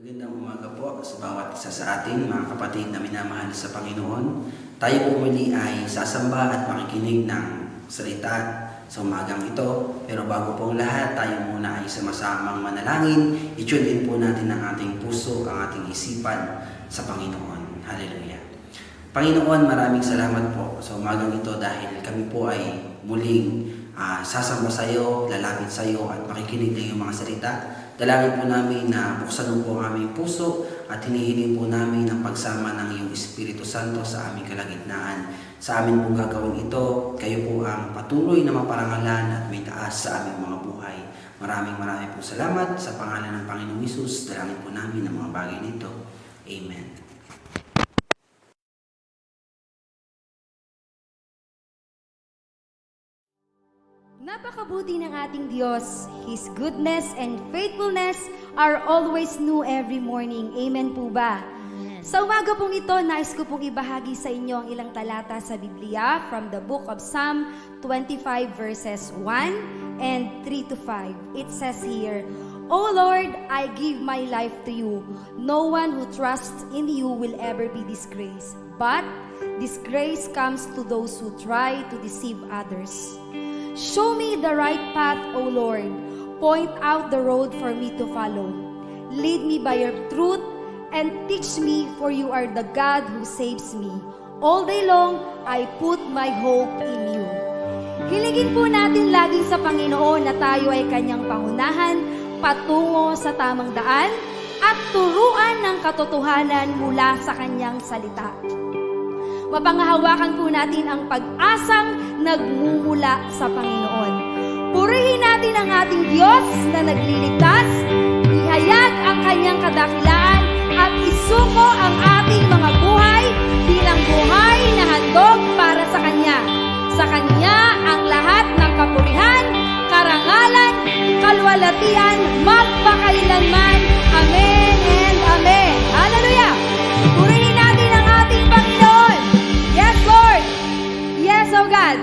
Magandang umaga po sa bawat isa sa ating mga kapatid na minamahal sa Panginoon. Tayo po muli ay sasamba at makikinig ng salita sa umagang ito. Pero bago pong lahat, tayo muna ay samasamang manalangin. I-tune in po natin ang ating puso, ang ating isipan sa Panginoon. Hallelujah. Panginoon, maraming salamat po sa umagang ito dahil kami po ay muling sasamba sa iyo, lalapit sa iyo at makikinig ng iyong mga salita. Dalangin po namin na buksan po ang aming puso at hinihiling po namin ang pagsama ng iyong Espiritu Santo sa aming kalagitnaan. Sa amin pong gagawin ito, kayo po ang patuloy na maparangalan at may taas sa aming mga buhay. Maraming po salamat sa pangalan ng Panginoong Hesus. Dalangin po namin ang mga bagay nito. Amen. Napakabuti ng ating Diyos. His goodness and faithfulness are always new every morning. Amen po ba? Sa umaga pong ito, nais ko pong ibahagi sa inyo ang ilang talata sa Biblia from the book of Psalm 25 verses 1 and 3 to 5. It says here, O Lord, I give my life to you. No one who trusts in you will ever be disgraced. But disgrace comes to those who try to deceive others. Show me the right path, O Lord. Point out the road for me to follow. Lead me by your truth and teach me, for you are the God who saves me. All day long, I put my hope in you. Hiligin po natin laging sa Panginoon na tayo ay kanyang pangunahan, patungo sa tamang daan, at turuan ng katotohanan mula sa kanyang salita. Mapangahawakan po natin ang pag-asang nagmumula sa Panginoon. Purihin natin ang ating Diyos na nagliligtas, ihayag ang kanyang kadakilaan, at isuko ang ating mga buhay bilang buhay na handog para sa Kanya. Sa Kanya ang lahat ng kapurihan, karangalan, kalwalatian, magpakailanman. Amen and Amen. Hallelujah! Purihin natin ang ating Panginoon. Yes, Lord! Yes, oh God!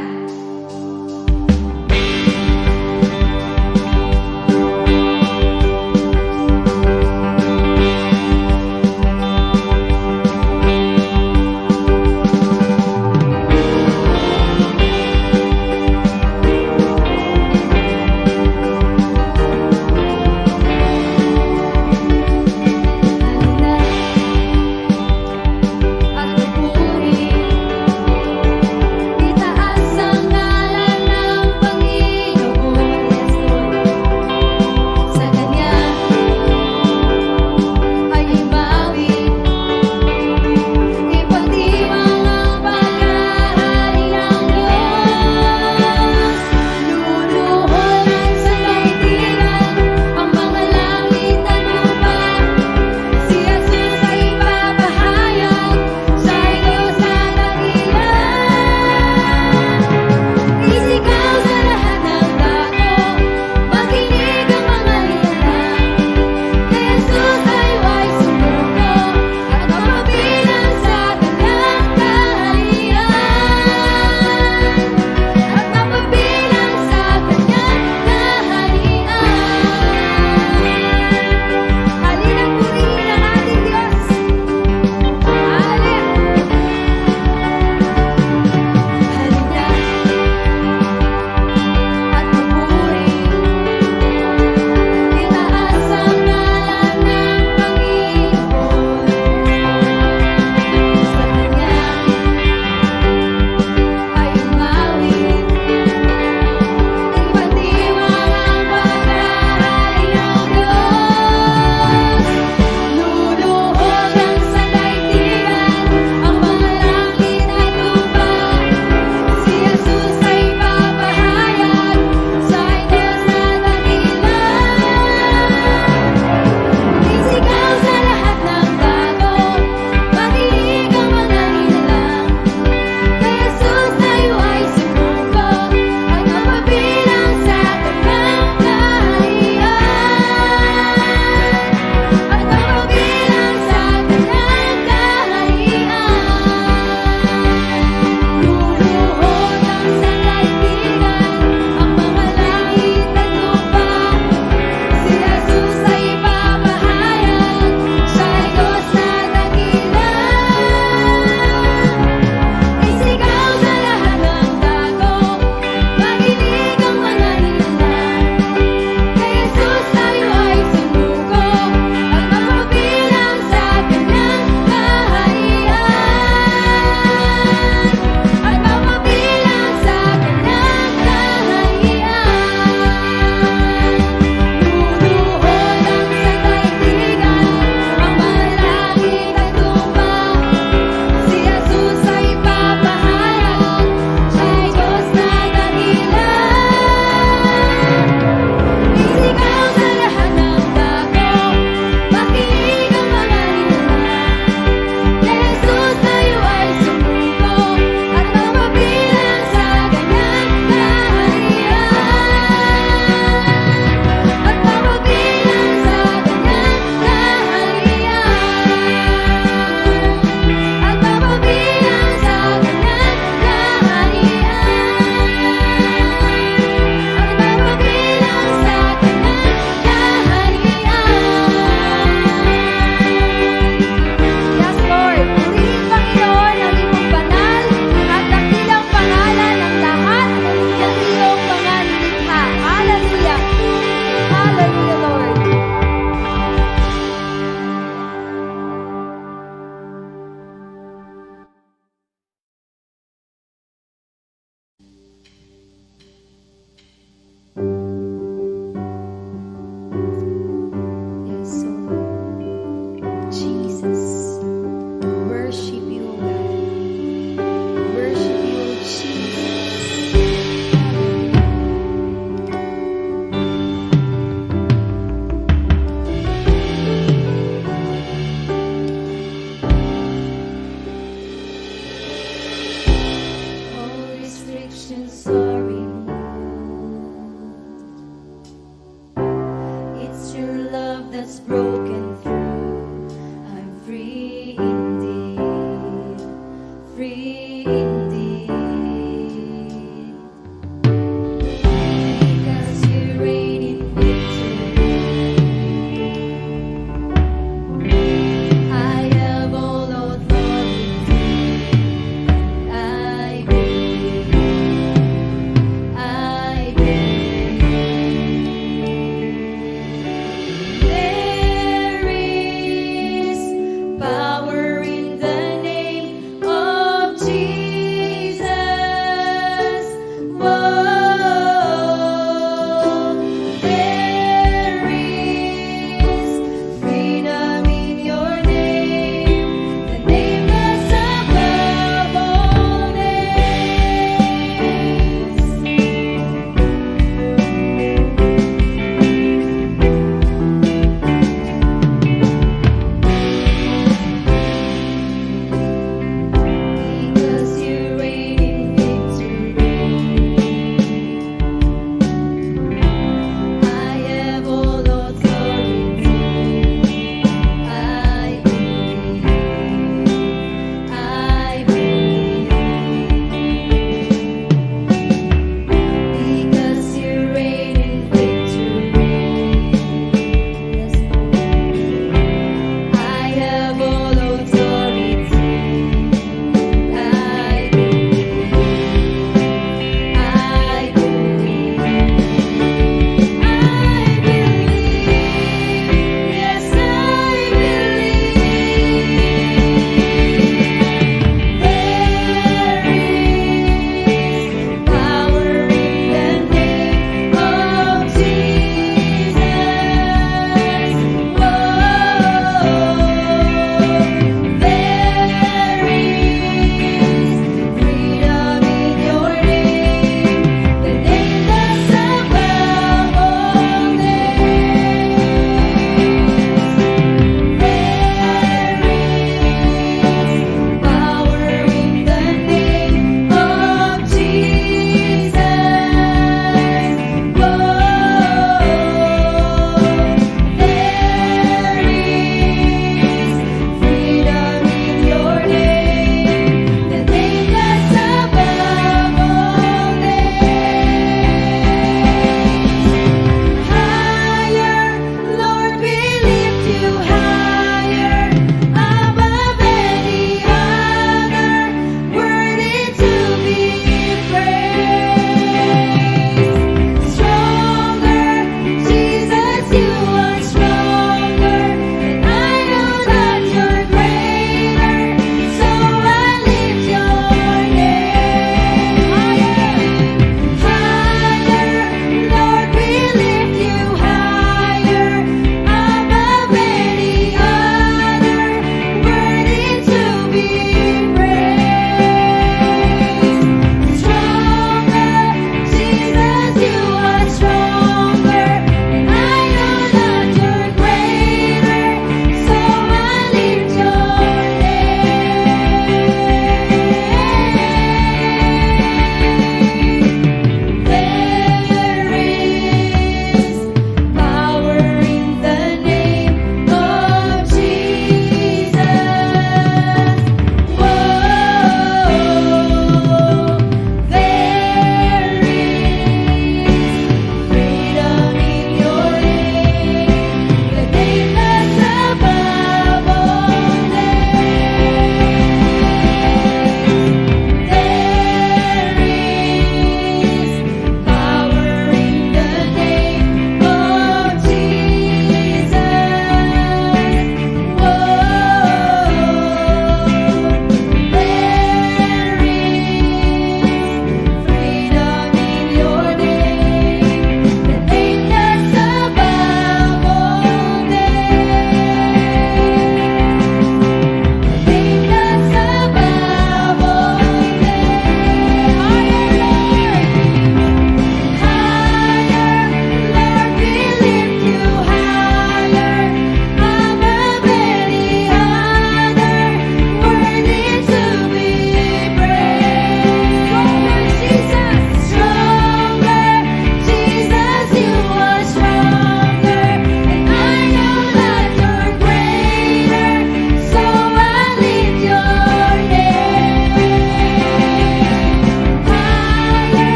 that's broken through. I'm free indeed, free indeed. Because you reign in victory. I have all authority, and I believe, I believe. There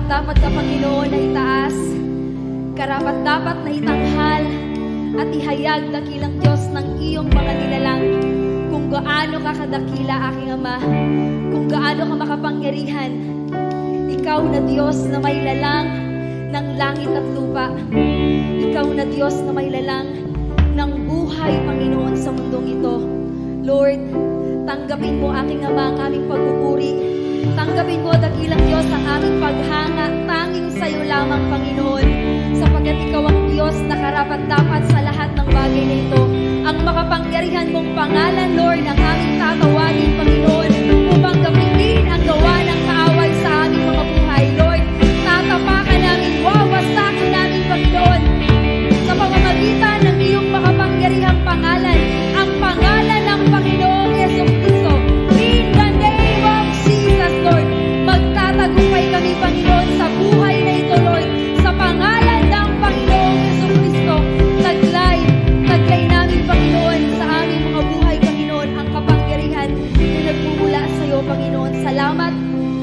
Karapat-dapat ka, Panginoon, na itaas. Karapat-dapat na itanghal at ihayag, dakilang Diyos, ng iyong mga nilalang. Kung gaano ka kadakila, aking Ama, kung gaano ka makapangyarihan. Ikaw na Diyos na may lalang ng langit at lupa. Ikaw na Diyos na may lalang ng buhay, Panginoon, sa mundong ito. Lord, tanggapin mo, aking Ama, ang aming pagpupuri. Tanggapin mo, dakilang Diyos, ang aming paghanga. Tanging sa iyo lamang, Panginoon, sapagkat ikaw ang Diyos na karapat-dapat sa lahat ng bagay na ito. Ang makapangyarihan mong pangalan, Lord, ang aming tatawagin, Panginoon, upang gamitin ang gawa ng kaaway sa aming mga buhay. Lord, tatapakan namin, wawasakin namin, Panginoon, sa pamamagitan ng iyong makapangyarihang pangalan, ang pangalan ng Panginoong Jesucristo. In the name of Jesus, Lord, magtatagumpay kami, Panginoon, sa buhay na ito, Lord, sa pangalan ng Panginoong Jesucristo. Taglay namin, Panginoon, sa aming mga buhay, Panginoon, ang kapangyarihan na nagmumula sa iyo, Panginoon. Salamat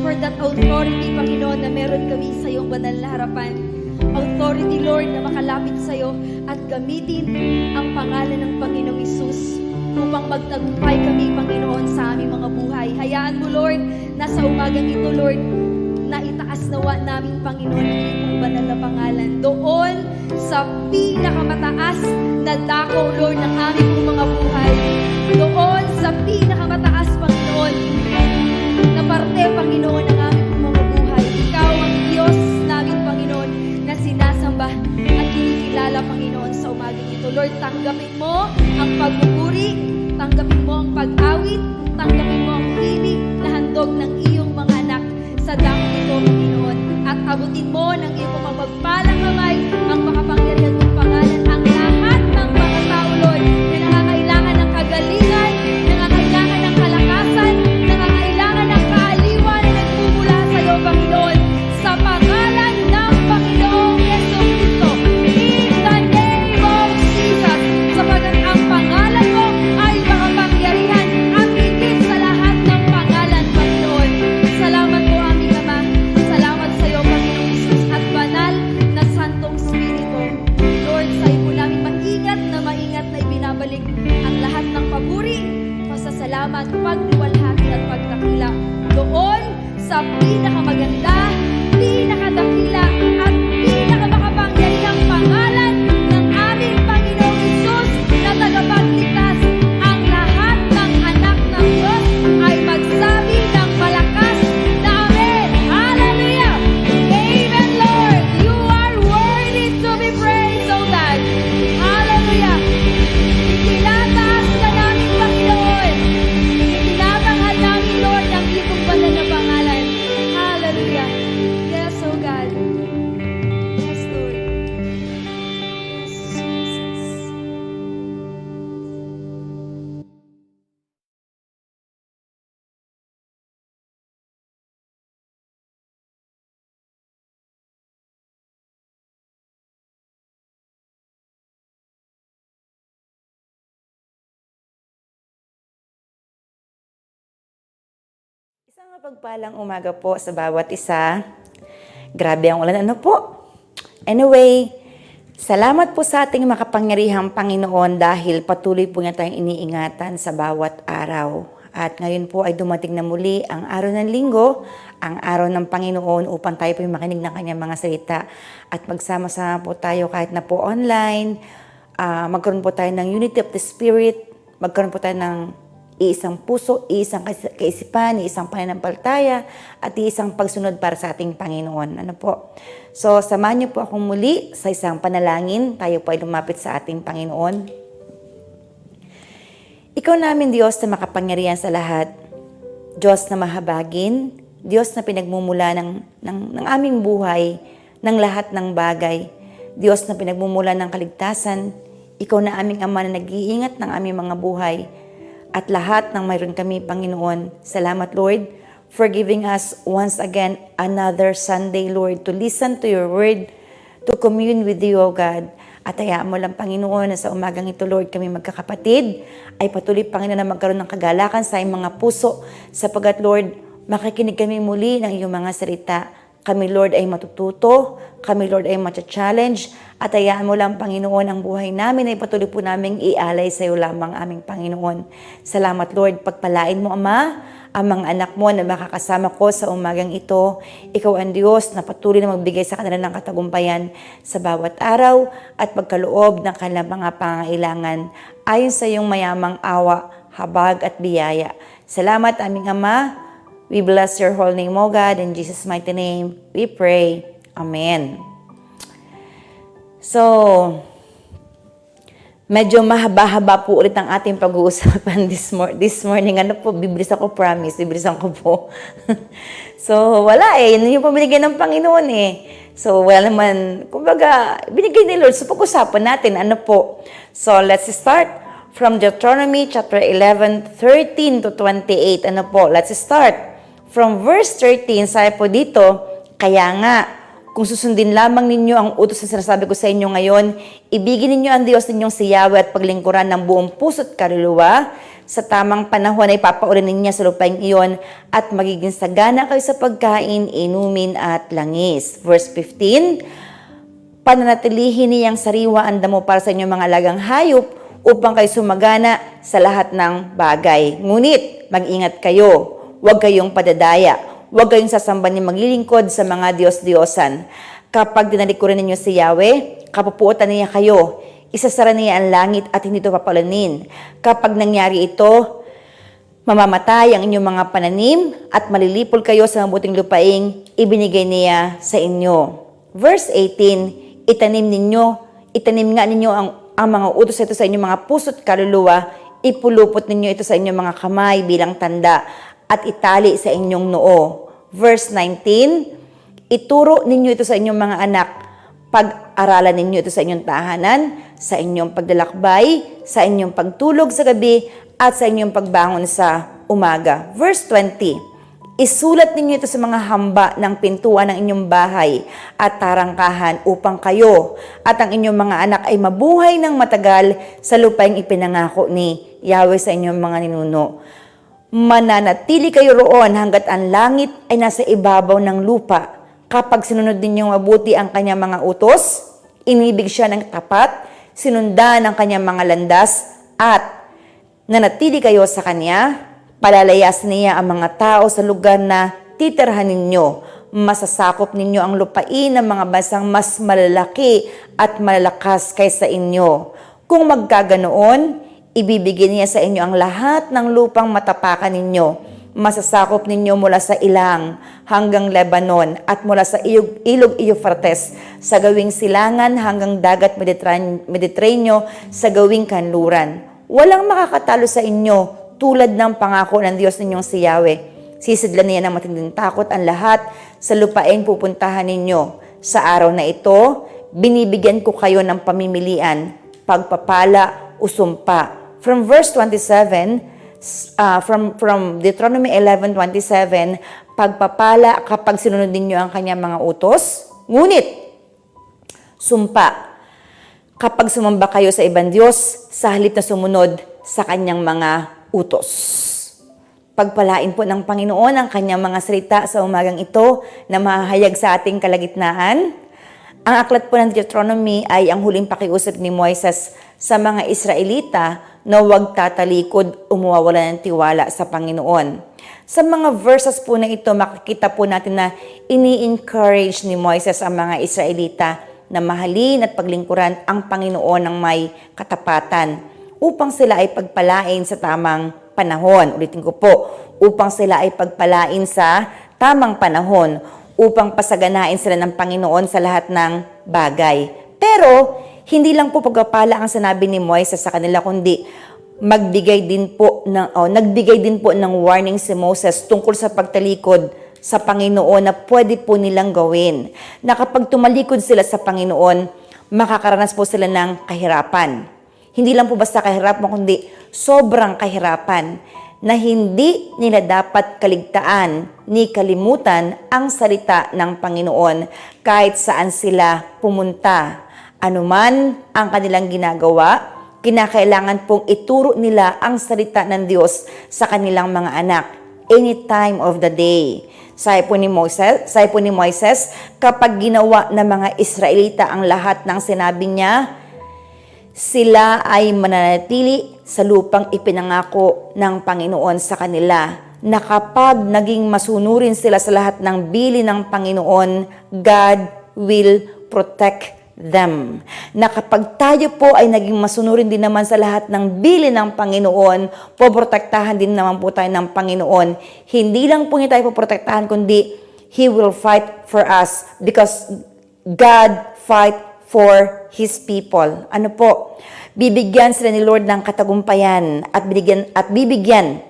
for that authority, Panginoon, na meron kami sa iyong banal na harapan. Authority, Lord, na makalapit sa iyo at gamitin ang pangalan ng Panginoong Hesus upang magtagumpay kami, Panginoon, sa aming mga buhay. Hayaan mo, Lord, na sa umagang ito, Lord, na itaas nawa namin, Panginoon, ang iyong banal na pangalan. Doon sa pinakamataas na dako, Lord, ng aming mga buhay. Doon sa pinakamataas, Panginoon, na parte, Panginoon, ng aming mga buhay. Ikaw ang Diyos namin, Panginoon, na sinasamba at kinikilala, Panginoon, sa umagang ito. Lord, tanggapin mo ang pagpupuri, tanggapin mo ang pag-awit, tanggapin mo ang hiling na handog ng iyong mga anak sa dako nito, Panginoon. At abutin mo ng iyong mapagpalang kamay ang makapangyarihan mong pangalan, ang lahat ng mga tao, Lord, na nangangailangan ng kagalingan, nangangailangan ng kalakasan, nangangailangan ng kaaliwan na nagmumula sa iyo, Panginoon, sa pangalan ng Panginoong Jesucristo. In the name of Jesus, sapagkat ang pangalan mo ay makapangyarihan at higit sa lahat ng pangalan, Panginoon. Salamat po, aming Ama. Salamat sa iyo, Panginoong Jesus, at banal na Santong Espiritu. Lord, sa iyo po namin maingat na ibinabalik ang lahat ng papuri, pasasalamat, pagluwalhati at pagdakila doon sa pinakamaganda, pinakadakila at pinakamakapangyarihang pangalan ng aming Panginoong Hesus na tagapagligtas. Ang lahat ng anak ng Diyos ay magsabi ng malakas na Amen. Hallelujah! Amen, Lord! You are worthy to be praised, O God. Hallelujah! Itinataas ka namin, Panginoon. Itinatanghal namin, Lord, ang iyong banal na pangalan. Hallelujah! Yes, O God. Yes, Lord. Yes, Jesus. Isang mapagpalang umaga po sa bawat isa. Grabe ang ulan, ano po? Anyway, salamat po sa ating makapangyarihang Panginoon dahil patuloy po niya tayong iniingatan sa bawat araw. At ngayon po ay dumating na muli ang araw ng linggo, ang araw ng Panginoon upang tayo po makinig ng kanyang mga salita. At magsama-sama po tayo kahit na po online, magkaroon po tayo ng unity of the Spirit, magkaroon po tayo ng iisang puso, iisang kaisipan, iisang pananampalataya, at iisang pagsunod para sa ating Panginoon. Ano po? So, samahan niyo po akong muli sa isang panalangin. Tayo po ay lumapit sa ating Panginoon. Ikaw namin, Diyos na makapangyarihan sa lahat. Diyos na mahabagin. Diyos na pinagmumula ng aming buhay, ng lahat ng bagay. Diyos na pinagmumula ng kaligtasan. Ikaw na aming Ama na nag-iingat ng aming mga buhay. At lahat ng mayroon kami, Panginoon. Salamat, Lord, for giving us once again another Sunday, Lord, to listen to your word, to commune with you, O God. At hayaan mo lang, Panginoon, na sa umagang ito, Lord, kami magkakapatid, ay patuloy, Panginoon, na magkaroon ng kagalakan sa iyong mga puso, sapagat, Lord, makikinig kami muli ng iyong mga salita. Kami, Lord, ay matututo. Kami, Lord, ay matcha-challenge. At hayaan mo lang, Panginoon, ang buhay namin ay patuloy po namin ialay sa iyo lamang, aming Panginoon. Salamat, Lord. Pagpalain mo, Ama, ang mga anak mo na makakasama ko sa umagang ito. Ikaw ang Diyos na patuloy na magbigay sa kanila ng katagumpayan sa bawat araw at pagkaloob ng kanilang mga pangailangan ayon sa iyong mayamang awa, habag at biyaya. Salamat, aming Ama. We bless your holy name, O God. In Jesus' mighty name, we pray. Amen. So, medyo mahaba-haba po ulit ang ating pag-uusapan this morning. Ano po, bibilisan ko, promise. Bibilisan ko po. So, wala eh. Yun yung pamilagay ng Panginoon eh. So, wala naman, kumbaga, binigay ni Lord. So, pag-usapan natin, ano po. So, let's start from Deuteronomy chapter 11, 13 to 28. Ano po, let's start. From verse 13, sabi po dito, kaya nga, kung susundin lamang ninyo ang utos na sinasabi ko sa inyo ngayon, ibigin ninyo ang Diyos ninyong si Yahweh at paglingkuran ng buong puso't kaluluwa. Sa tamang panahon ay papaulanin niya sa lupaing iyon at magiging sagana kayo sa pagkain, inumin at langis. Verse 15, pananatilihin niyang sariwa ang damo para sa inyong mga alagang hayop upang kayo sumagana sa lahat ng bagay. Ngunit, mag-ingat kayo. Huwag kayong padadaya. Huwag kayong sasamba ni maglilingkod sa mga Diyos-Diyosan. Kapag dinalikuran ninyo si Yahweh, kapupuotan niya kayo. Isasara niya ang langit at hindi ito papalanin. Kapag nangyari ito, mamamatay ang inyong mga pananim at malilipol kayo sa mabuting lupaing ibinigay niya sa inyo. Verse 18, itanim nga ninyo ang mga utos ito sa inyong mga puso't kaluluwa, ipulupot ninyo ito sa inyong mga kamay bilang tanda at itali sa inyong noo. Verse 19, ituro ninyo ito sa inyong mga anak, pag-aralan ninyo ito sa inyong tahanan, sa inyong paglalakbay, sa inyong pagtulog sa gabi, at sa inyong pagbangon sa umaga. Verse 20, isulat ninyo ito sa mga hamba ng pintuan ng inyong bahay at tarangkahan upang kayo at ang inyong mga anak ay mabuhay ng matagal sa lupaing ipinangako ni Yahweh sa inyong mga ninuno. Mananatili kayo roon hanggat ang langit ay nasa ibabaw ng lupa. Kapag sinunod ninyong mabuti ang kanyang mga utos, inibig siya ng tapat, sinundan ang kanyang mga landas, at nanatili kayo sa kanya, palalayas niya ang mga tao sa lugar na titirhan ninyo. Masasakop ninyo ang lupain ng mga bansang mas malalaki at malalakas kaysa inyo. Kung magkaganoon, ibibigay niya sa inyo ang lahat ng lupang matapakan ninyo. Masasakop ninyo mula sa Ilang hanggang Lebanon at mula sa ilog Euphrates sa gawing silangan hanggang dagat Mediterraneo sa gawing kanluran. Walang makakatalo sa inyo tulad ng pangako ng Diyos ninyong si Yahweh. Sisidlan niya ng matinding takot ang lahat sa lupain pupuntahan ninyo. Sa araw na ito, binibigyan ko kayo ng pamimilian, pagpapala o sumpa. From verse 27, from Deuteronomy 11:27, pagpapala kapag sinunod ninyo ang kanyang mga utos. Ngunit, sumpa, kapag sumamba kayo sa ibang Diyos, sa halip na sumunod sa kanyang mga utos. Pagpalain po ng Panginoon ang kanyang mga salita sa umagang ito na mahahayag sa ating kalagitnaan. Ang aklat po ng Deuteronomy ay ang huling pakiusap ni Moises sa mga Israelita na huwag tatalikod o mawawala ng tiwala sa Panginoon. Sa mga verses po na ito, makikita po natin na ini-encourage ni Moises ang mga Israelita na mahalin at paglingkuran ang Panginoon ng may katapatan upang sila ay pagpalain sa tamang panahon. Ulitin ko po, upang sila ay pagpalain sa tamang panahon, upang pasaganain sila ng Panginoon sa lahat ng bagay. Pero, hindi lang po pagpapala ang sinabi ni Moises sa kanila, kundi nagbigay din po ng warning si Moses tungkol sa pagtalikod sa Panginoon na pwede po nilang gawin. Na kapag tumalikod sila sa Panginoon, makakaranas po sila ng kahirapan. Hindi lang po basta kahirapan, kundi sobrang kahirapan na hindi nila dapat kaligtaan ni kalimutan ang salita ng Panginoon kahit saan sila pumunta. Anuman ang kanilang ginagawa, kinakailangan pong ituro nila ang salita ng Diyos sa kanilang mga anak. any time of the day. Sabi po ni Moises, kapag ginawa ng mga Israelita ang lahat ng sinabi niya, sila ay mananatili sa lupang ipinangako ng Panginoon sa kanila, na kapag naging masunurin sila sa lahat ng bili ng Panginoon, God will protect them. Na kapag tayo po ay naging masunurin din naman sa lahat ng bili ng Panginoon, poprotektahan din naman po tayo ng Panginoon. Hindi lang po niya tayo poprotektahan, kundi He will fight for us because God fight for His people. Ano po? Bibigyan sila ni Lord ng katagumpayan at binigyan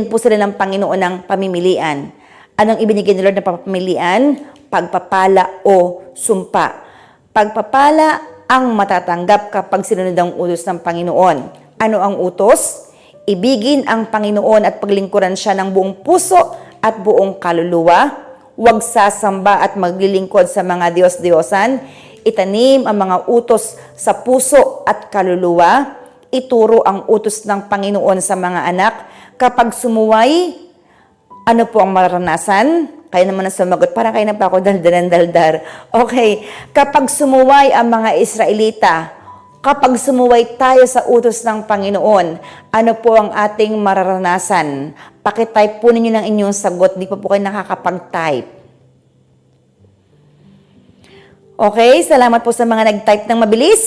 po sila ng Panginoon ng pamimilian. Anong ibinigay ni Lord ng pamimilian? Pagpapala o sumpa. Pagpapala ang matatanggap kapag sinunod ang utos ng Panginoon. Ano ang utos? Ibigin ang Panginoon at paglingkuran siya ng buong puso at buong kaluluwa. Huwag sasamba at maglilingkod sa mga Diyos-Diyosan. Itanim ang mga utos sa puso at kaluluwa. Ituro ang utos ng Panginoon sa mga anak. Kapag sumuway, ano po ang mararanasan? Kaya naman ang sumagot, parang kayo na pa ako daldal. Okay, kapag sumuway ang mga Israelita, kapag sumuway tayo sa utos ng Panginoon, ano po ang ating mararanasan? Pakitype po ninyo ng inyong sagot, di pa po kayo nakakapag-type. Okay, salamat po sa mga nag-type ng mabilis.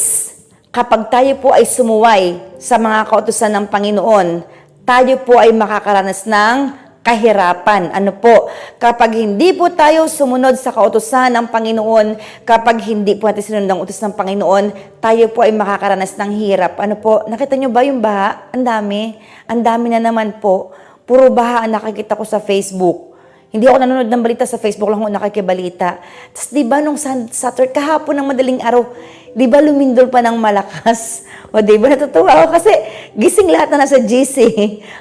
Kapag tayo po ay sumuway sa mga kautusan ng Panginoon, tayo po ay makakaranas ng kahirapan. Ano po? Kapag hindi po tayo sumunod sa kautusan ng Panginoon, kapag hindi po natin sinunod ang utos ng Panginoon, tayo po ay makakaranas ng hirap. Ano po? Nakita nyo ba yung baha? Ang dami. Ang dami na naman po. Puro baha ang nakikita ko sa Facebook. Hindi ako nanonood ng balita sa Facebook, lang ako nakikibalita. Tapos di ba nung Saturday, kahapon ng madaling araw, di ba lumindol pa ng malakas? O di ba natutuwa ako kasi gising lahat na nasa GC.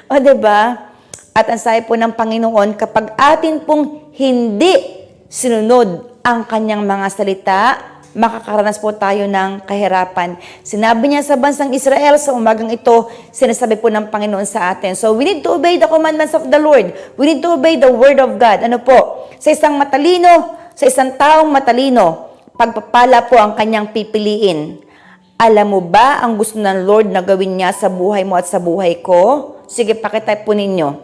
O di ba? At ang sabi po ng Panginoon, kapag atin pong hindi sinunod ang kanyang mga salita, makakaranas po tayo ng kahirapan. Sinabi niya sa bansang Israel sa umagang ito, sinasabi po ng Panginoon sa atin. So we need to obey the commandments of the Lord. We need to obey the word of God. Ano po? Sa isang taong matalino, pagpapala po ang kanyang pipiliin. Alam mo ba ang gusto ng Lord na gawin niya sa buhay mo at sa buhay ko? Sige, pakitype po ninyo.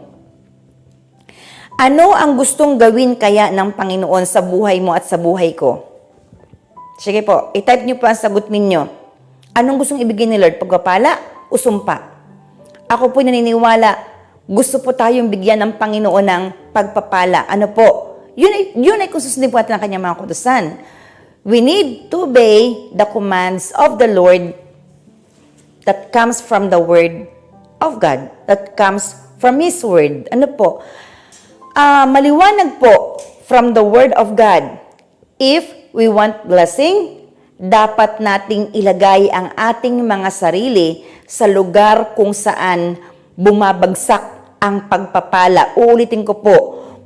Ano ang gustong gawin kaya ng Panginoon sa buhay mo at sa buhay ko? Sige po, i-type niyo po ang sagot ninyo. Anong gustong ibigay ni Lord? Pagpapala o sumpa? Ako po naniniwala, gusto po tayong bigyan ng Panginoon ng pagpapala. Ano po? Yun ay kung susundin po natin ang kanyang mga kutusan. We need to obey the commands of the Lord that comes from the Word of God, that comes from His Word. Ano po? Maliwanag po from the Word of God. If we want blessing, dapat nating ilagay ang ating mga sarili sa lugar kung saan bumabagsak ang pagpapala. Uulitin ko po,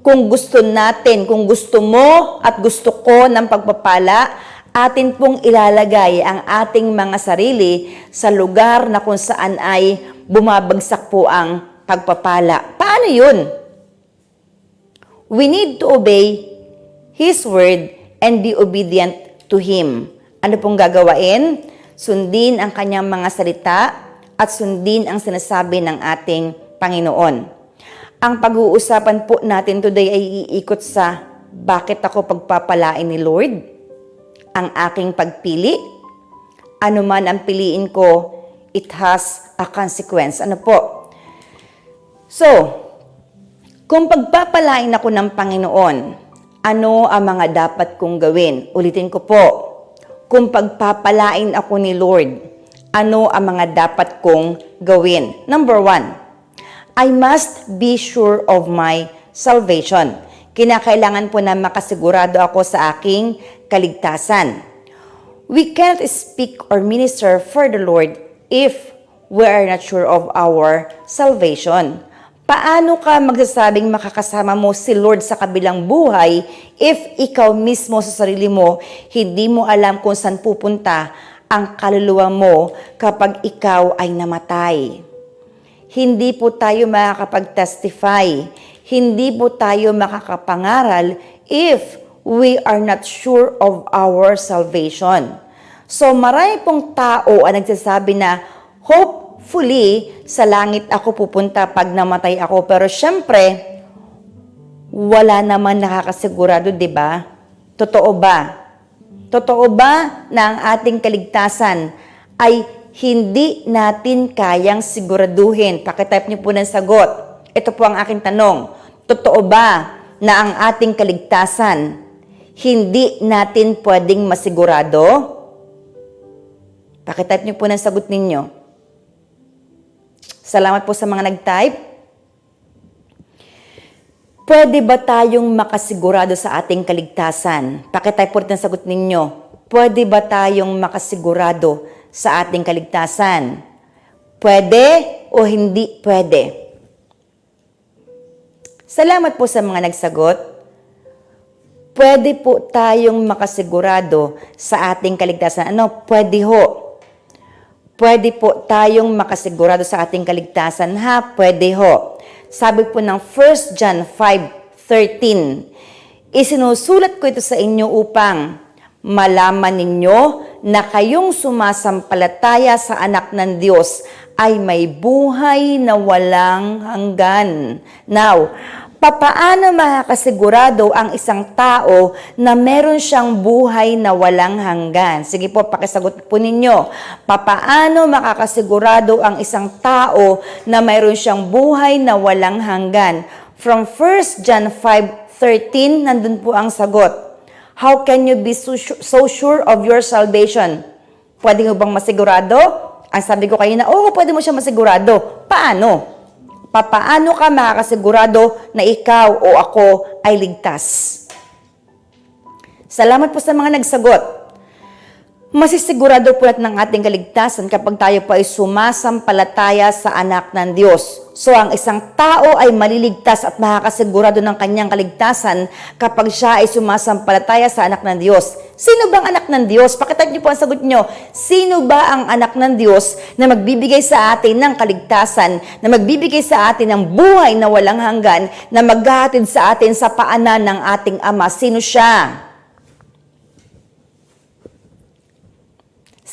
kung gusto natin, kung gusto mo at gusto ko ng pagpapala, atin pong ilalagay ang ating mga sarili sa lugar na kung saan ay bumabagsak po ang pagpapala. Paano yun? We need to obey His Word and be obedient to Him. Ano pong gagawain? Sundin ang kanyang mga salita at sundin ang sinasabi ng ating Panginoon. Ang pag-uusapan po natin today ay iikot sa bakit ako pagpapalain ni Lord? Ang aking pagpili? Ano man ang piliin ko, it has a consequence. Ano po? So, kung pagpapalain ako ng Panginoon, ano ang mga dapat kong gawin? Ulitin ko po, kung pagpapalain ako ni Lord, ano ang mga dapat kong gawin? Number 1, I must be sure of my salvation. Kinakailangan po na makasigurado ako sa aking kaligtasan. We can't speak or minister for the Lord if we are not sure of our salvation. Paano ka magsasabing makakasama mo si Lord sa kabilang buhay if ikaw mismo sa sarili mo, hindi mo alam kung saan pupunta ang kaluluwa mo kapag ikaw ay namatay? Hindi po tayo makakapag-testify. Hindi po tayo makakapangaral if we are not sure of our salvation. So marami pong tao ang nagsasabi na hopefully sa langit ako pupunta pag namatay ako. Pero syempre, wala naman nakakasigurado, di ba? Totoo ba? Totoo ba na ang ating kaligtasan ay hindi natin kayang siguraduhin? Pakitype niyo po ng sagot. Ito po ang aking tanong. Totoo ba na ang ating kaligtasan hindi natin pwedeng masigurado? Pakitype niyo po ng sagot ninyo. Salamat po sa mga nag-type. Pwede ba tayong makasigurado sa ating kaligtasan? Pakitype po rin ang sagot ninyo. Pwede ba tayong makasigurado sa ating kaligtasan? Pwede o hindi pwede? Salamat po sa mga nagsagot. Pwede po tayong makasigurado sa ating kaligtasan. Ano? Pwede ho. Pwede po tayong makasigurado sa ating kaligtasan, ha? Pwede ho. Sabi po ng 1 John 5:13, isinusulat ko ito sa inyo upang malaman ninyo na kayong sumasampalataya sa anak ng Diyos ay may buhay na walang hanggan. Now, papaano makakasigurado ang isang tao na meron siyang buhay na walang hanggan? Sige po, pakisagot po ninyo. Papaano makakasigurado ang isang tao na meron siyang buhay na walang hanggan? From 1 John 5:13, nandun po ang sagot. How can you be so sure of your salvation? Pwede mo bang masigurado? Ang sabi ko kayo na, oo, pwede mo siya masigurado. Paano? Paano ka makakasigurado na ikaw o ako ay ligtas? Salamat po sa mga nagsagot. Masisigurado po natin ang ating kaligtasan kapag tayo po ay sumasampalataya sa anak ng Diyos. So ang isang tao ay maliligtas at makakasigurado ng kanyang kaligtasan kapag siya ay sumasampalataya sa anak ng Diyos. Sino bang anak ng Diyos? Pakitype niyo po ang sagot niyo. Sino ba ang anak ng Diyos na magbibigay sa atin ng kaligtasan, na magbibigay sa atin ng buhay na walang hanggan, na maghahatid sa atin sa paanan ng ating Ama? Sino siya?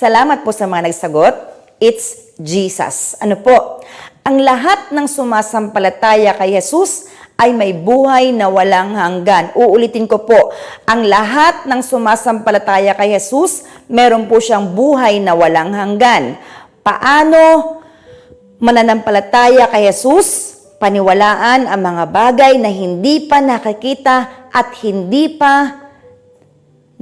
Salamat po sa mga nagsagot. It's Jesus. Ano po? Ang lahat ng sumasampalataya kay Jesus ay may buhay na walang hanggan. Uulitin ko po, ang lahat ng sumasampalataya kay Jesus, meron po siyang buhay na walang hanggan. Paano mananampalataya kay Jesus? Paniwalaan ang mga bagay na hindi pa nakikita at hindi pa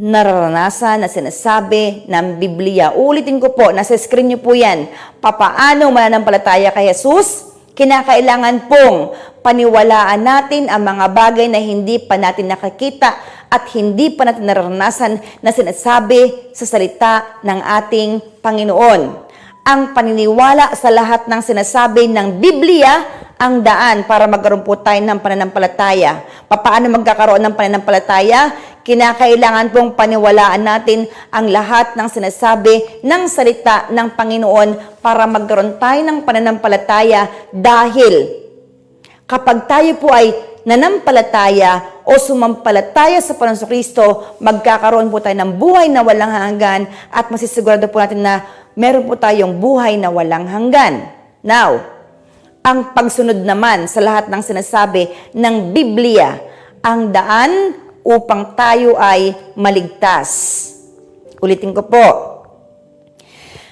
nararanasan na sinasabi ng Biblia. Ulitin ko po, nasa screen niyo po yan. Papaano mananampalataya kay Jesus? Kinakailangan pong paniwalaan natin ang mga bagay na hindi pa natin nakikita at hindi pa natin nararanasan na sinasabi sa salita ng ating Panginoon. Ang paniniwala sa lahat ng sinasabi ng Biblia ang daan para magkaroon po tayo ng pananampalataya. Paano magkakaroon ng pananampalataya? Kinakailangan pong paniwalaan natin ang lahat ng sinasabi ng salita ng Panginoon para magkaroon tayo ng pananampalataya dahil kapag tayo po ay nanampalataya o sumampalataya sa Panginoon Kristo, magkakaroon po tayo ng buhay na walang hanggan at masisigurado po natin na meron po tayong buhay na walang hanggan. Now, ang pagsunod naman sa lahat ng sinasabi ng Biblia, ang daan upang tayo ay maligtas. Ulitin ko po.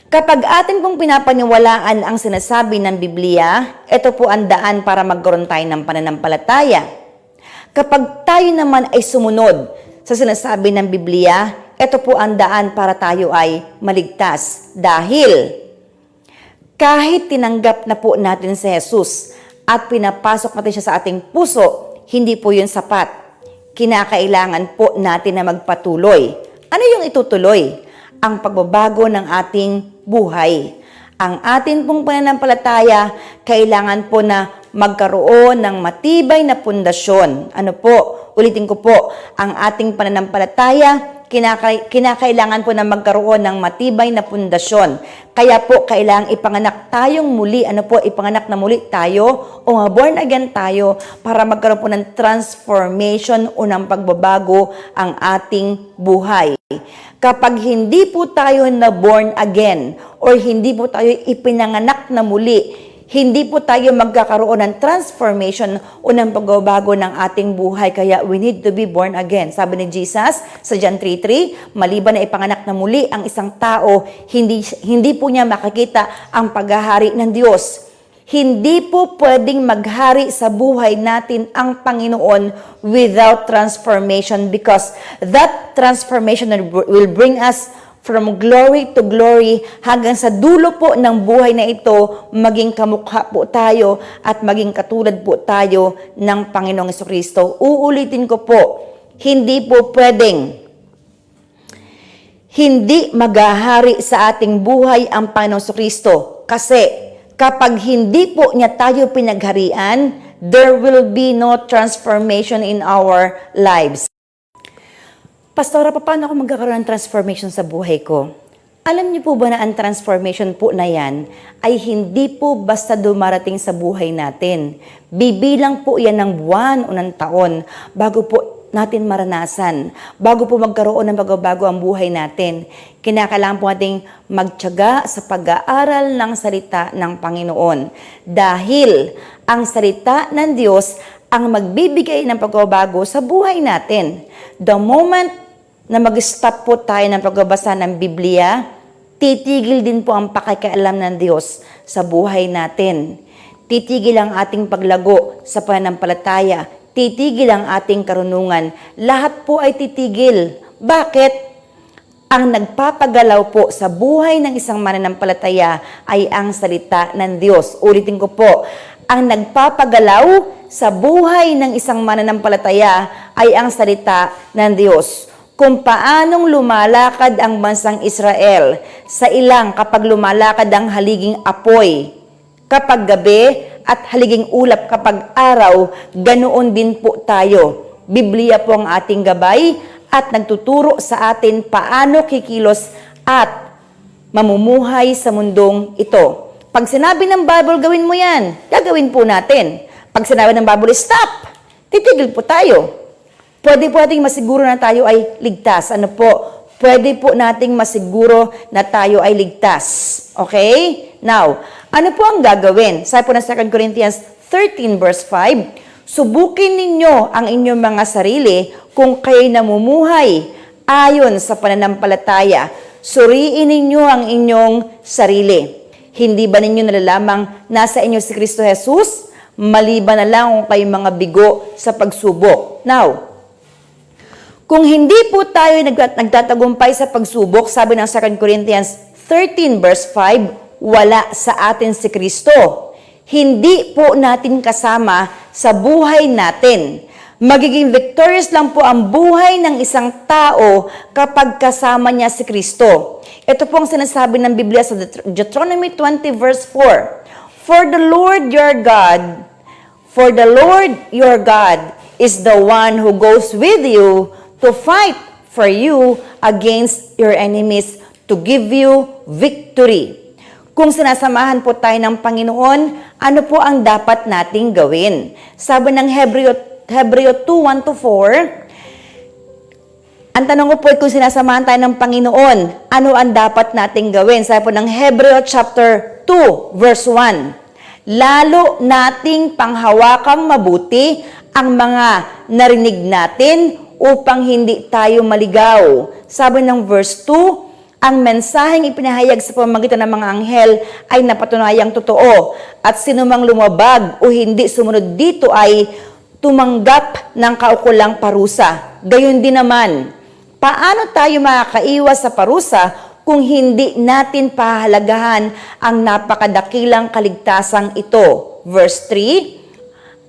Kapag atin pong pinapaniwalaan ang sinasabi ng Biblia, ito po ang daan para magkaroon tayo ng pananampalataya. Kapag tayo naman ay sumunod sa sinasabi ng Biblia, ito po ang daan para tayo ay maligtas. Dahil kahit tinanggap na po natin si Jesus at pinapasok natin siya sa ating puso, hindi po yun sapat. Kinakailangan po natin na magpatuloy. Ano yung itutuloy? Ang pagbabago ng ating buhay. Ang atin pong pananampalataya, kailangan po na magkaroon ng matibay na pundasyon. Ano po? Ulitin ko po, ang ating pananampalataya, kinakailangan po na magkaroon ng matibay na pundasyon. Kaya po, kailangang ipanganak tayong muli. Ano po, ipanganak na muli tayo o born again tayo para magkaroon po ng transformation o ng pagbabago ang ating buhay. Kapag hindi po tayo na born again or hindi po tayo ipinanganak na muli, hindi po tayo magkakaroon ng transformation o ng pagbabago ng ating buhay. Kaya we need to be born again. Sabi ni Jesus sa John 3:3, maliban na ipanganak na muli ang isang tao, hindi po niya makikita ang paghahari ng Diyos. Hindi po pwedeng maghari sa buhay natin ang Panginoon without transformation, because that transformation will bring us from glory to glory hanggang sa dulo po ng buhay na ito, maging kamukha po tayo at maging katulad po tayo ng Panginoong Jesucristo. Uulitin ko po, hindi po pwedeng hindi maghahari sa ating buhay ang Panginoong Jesucristo, kasi kapag hindi po niya tayo pinagharian, there will be no transformation in our lives. Pastora, paano ako magkakaroon ng transformation sa buhay ko? Alam niyo po ba na ang transformation po na yan ay hindi po basta dumarating sa buhay natin. Bibilang po yan ng buwan o ng taon bago po natin maranasan, bago po magkaroon ng pagbabago ang buhay natin. Kinakailangan po nating magtiyaga sa pag-aaral ng salita ng Panginoon. Dahil ang salita ng Diyos ang magbibigay ng pagbabago sa buhay natin. The moment na mag-stop po tayo ng pagbabasa ng Biblia, titigil din po ang pakikialam ng Diyos sa buhay natin. Titigil ang ating paglago sa pananampalataya. Titigil ang ating karunungan. Lahat po ay titigil. Bakit? Ang nagpapagalaw po sa buhay ng isang mananampalataya ay ang salita ng Diyos. Ulitin ko po, ang nagpapagalaw sa buhay ng isang mananampalataya ay ang salita ng Diyos. Kung paanong lumalakad ang bansang Israel sa ilang kapag lumalakad ang haliging apoy kapag gabi at haliging ulap kapag araw, ganoon din po tayo. Biblia po ang ating gabay at nagtuturo sa atin paano kikilos at mamumuhay sa mundong ito. Pag sinabi ng Bible, gawin mo yan, gagawin po natin. Pag sinabi ng Bible, stop, titigil po tayo. Pwede po nating masiguro na tayo ay ligtas. Ano po? Pwede po nating masiguro na tayo ay ligtas. Okay? Now, ano po ang gagawin? Sabi po ng 2 Corinthians 13 verse 5, subukin ninyo ang inyong mga sarili kung kayo'y namumuhay ayon sa pananampalataya. Suriin ninyo ang inyong sarili. Hindi ba ninyo nalalamang nasa inyo si Kristo Jesus? Maliban na lang kung kayo mga bigo sa pagsubok. Now, kung hindi po tayo nagtatagumpay sa pagsubok, sabi ng 2 Corinthians 13 verse 5, wala sa atin si Kristo. Hindi po natin kasama sa buhay natin. Magiging victorious lang po ang buhay ng isang tao kapag kasama niya si Kristo. Ito po ang sinasabi ng Biblia sa Deuteronomy 20 verse 4. For the Lord your God is the one who goes with you to fight for you against your enemies, to give you victory. Kung sinasamahan po tayo ng Panginoon, ano po ang dapat nating gawin? Sabi ng Hebreo 2:1-4, ang tanong ko po, kung sinasamahan tayo ng Panginoon, ano ang dapat nating gawin? Sabi po ng Hebreo chapter 2, verse 1, lalo nating panghawakang mabuti ang mga narinig natin upang hindi tayo maligaw. Sabi ng verse 2, ang mensaheng ipinahayag sa pamamagitan ng mga anghel ay napatunayang totoo, at sinumang lumabag o hindi sumunod dito ay tumanggap ng kaukulang parusa. Gayon din naman, paano tayo makakaiwas sa parusa kung hindi natin pahalagahan ang napakadakilang kaligtasang ito? Verse 3,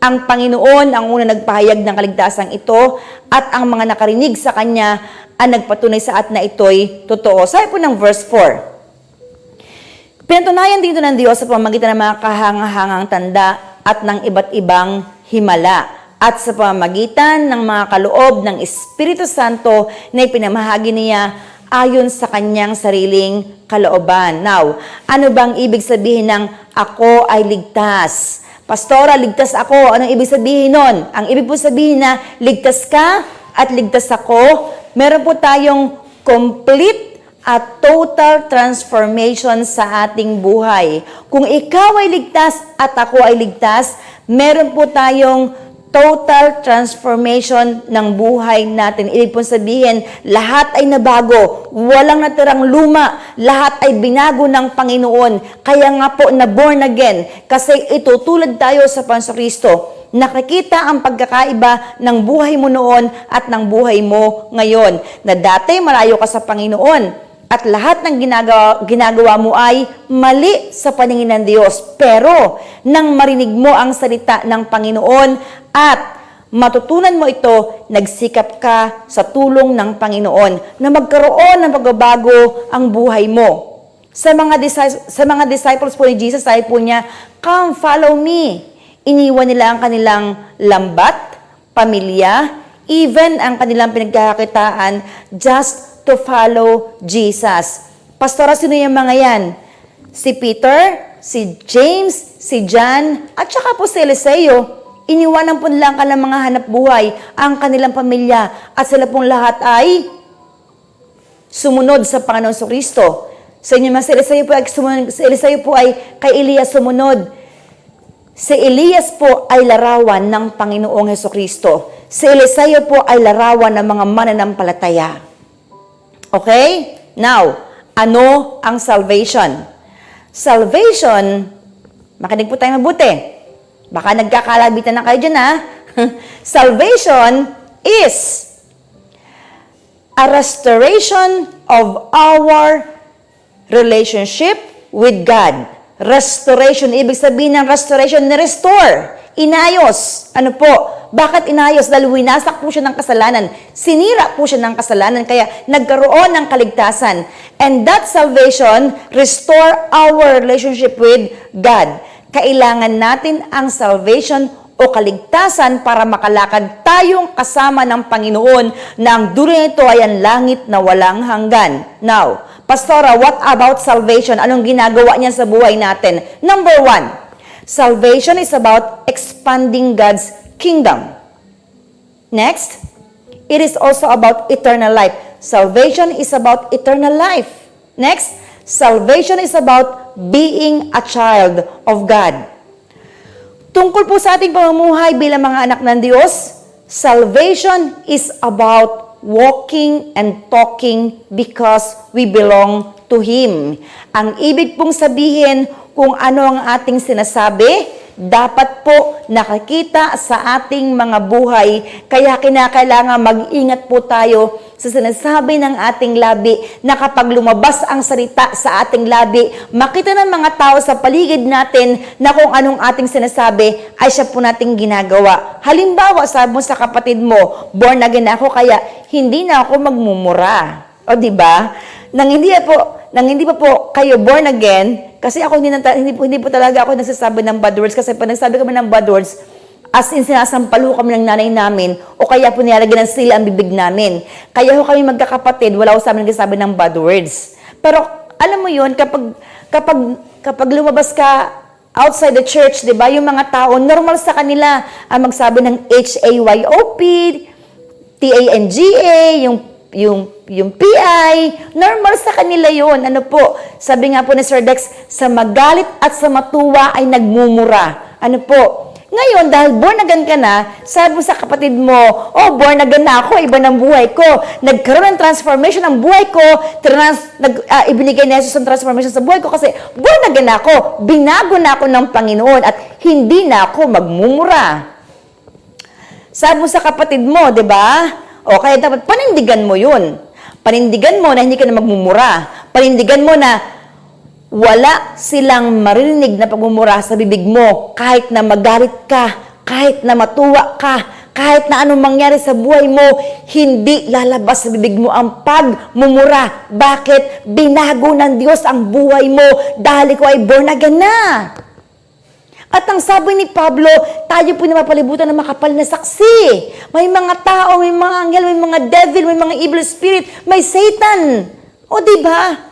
ang Panginoon ang una nagpahayag ng kaligtasang ito, at ang mga nakarinig sa Kanya ang nagpatunay sa at na ito'y totoo. Sabi po ng verse 4, pinatunayan dito ng Diyos sa pamamagitan ng mga kahangahangang tanda at ng iba't ibang himala. at sa pamamagitan ng mga kaloob ng Espiritu Santo na ipinamahagi niya ayon sa kanyang sariling kalooban. Now, ano bang ibig sabihin ng ako ay ligtas? Pastora, ligtas ako. Anong ibig sabihin nun? Ang ibig po sabihin na ligtas ka at ligtas ako, meron po tayong complete at total transformation sa ating buhay. Kung ikaw ay ligtas at ako ay ligtas, meron po tayong total transformation ng buhay natin. Ibig po sabihin, lahat ay nabago. Walang natirang luma. Lahat ay binago ng Panginoon. Kaya nga po na born again. Kasi itutulad tayo sa Panginoon Kristo. Nakikita ang pagkakaiba ng buhay mo noon at ng buhay mo ngayon. Na dati malayo ka sa Panginoon. At lahat ng ginagawa mo ay mali sa paningin ng Diyos. Pero, nang marinig mo ang salita ng Panginoon at matutunan mo ito, nagsikap ka sa tulong ng Panginoon na magkaroon ng pagbabago ang buhay mo. Sa mga disciples po ni Jesus, sabi po niya, "Come, follow me." Iniwan nila ang kanilang lambat, pamilya, even ang kanilang pinagkakakitaan, just to follow Jesus. Pastora, sino yung mga yan? Si Peter, si James, si John, at saka po si Eliseo. Iniwanan po nila ang kanilang mga hanap buhay, ang kanilang pamilya, at sila pong lahat ay sumunod sa Panginoon Kristo. Sa inyo mga si Eliseo po ay kay Elias sumunod. Si Elias po ay larawan ng Panginoong Kristo. Si Eliseo po ay larawan ng mga mananampalataya. Okay? Now, ano ang salvation? Salvation, makinig po tayo mabuti. Baka nagkakalabitan na kayo dyan, ha? Salvation is a restoration of our relationship with God. Restoration, ibig sabihin ng restoration, ni-restore, inayos. Ano po? Bakit inayos? Dahil winasak po siya ng kasalanan. Sinira po siya ng kasalanan, kaya nagkaroon ng kaligtasan. And that salvation restore our relationship with God. Kailangan natin ang salvation o kaligtasan para makalakad tayong kasama ng Panginoon na ang dulo nito ay ang langit na walang hanggan. Now, Pastora, what about salvation? Anong ginagawa niya sa buhay natin? Number 1, salvation is about expanding God's kingdom. Next, it is also about eternal life. Salvation is about eternal life. Next, salvation is about being a child of God. Tungkol po sa ating pamumuhay bilang mga anak ng Diyos, salvation is about walking and talking because we belong to Him. Ang ibig pong sabihin kung ano ang ating sinasabi, dapat po nakikita sa ating mga buhay. Kaya kinakailangan mag-ingat po tayo sa sinasabi ng ating labi na kapag lumabas ang salita sa ating labi, makita ng mga tao sa paligid natin na kung anong ating sinasabi ay siya po nating ginagawa. Halimbawa, sabi mo sa kapatid mo, born again ako kaya hindi na ako magmumura. O diba? Nang hindi pa po kayo born again, kasi ako hindi po talaga ako nagsasabi ng bad words. Kasi pag nagsabi kami ng bad words, as in sinasampalo kami ng nanay namin, o kaya po nilalagyan ng sila ang bibig namin. Kaya ho kami magkakapatid, wala ko sa amin nagsasabi ng bad words. Pero alam mo yun, kapag lumabas ka outside the church, di ba, yung mga tao, normal sa kanila ang magsabi ng HAYOP, TANGA, yung PI, normal sa kanila yun. Ano po, sabi nga po ni Sir Dex, sa magalit at sa matuwa ay nagmumura. Ano po, ngayon, dahil born again ka na, sabi mo sa kapatid mo, oh, born again na ako, iba ng buhay ko. Nagkaroon ng transformation ng buhay ko, ibinigay ni Jesus ang transformation sa buhay ko kasi born again na ako, binago na ako ng Panginoon at hindi na ako magmumura. Sabi mo sa kapatid mo, di ba? O kaya dapat panindigan mo yun. Panindigan mo na hindi ka na magmumura. Panindigan mo na wala silang marinig na pagmumura sa bibig mo kahit na magalit ka, kahit na matuwa ka, kahit na anong mangyari sa buhay mo, hindi lalabas sa bibig mo ang pagmumura. Bakit? Binago ng Diyos ang buhay mo dahil ikaw ay born again na. At ang sabi ni Pablo, tayo po napapalibutan ng makapal na saksi. May mga tao, may mga anghel, may mga devil, may mga evil spirit, may Satan. O diba?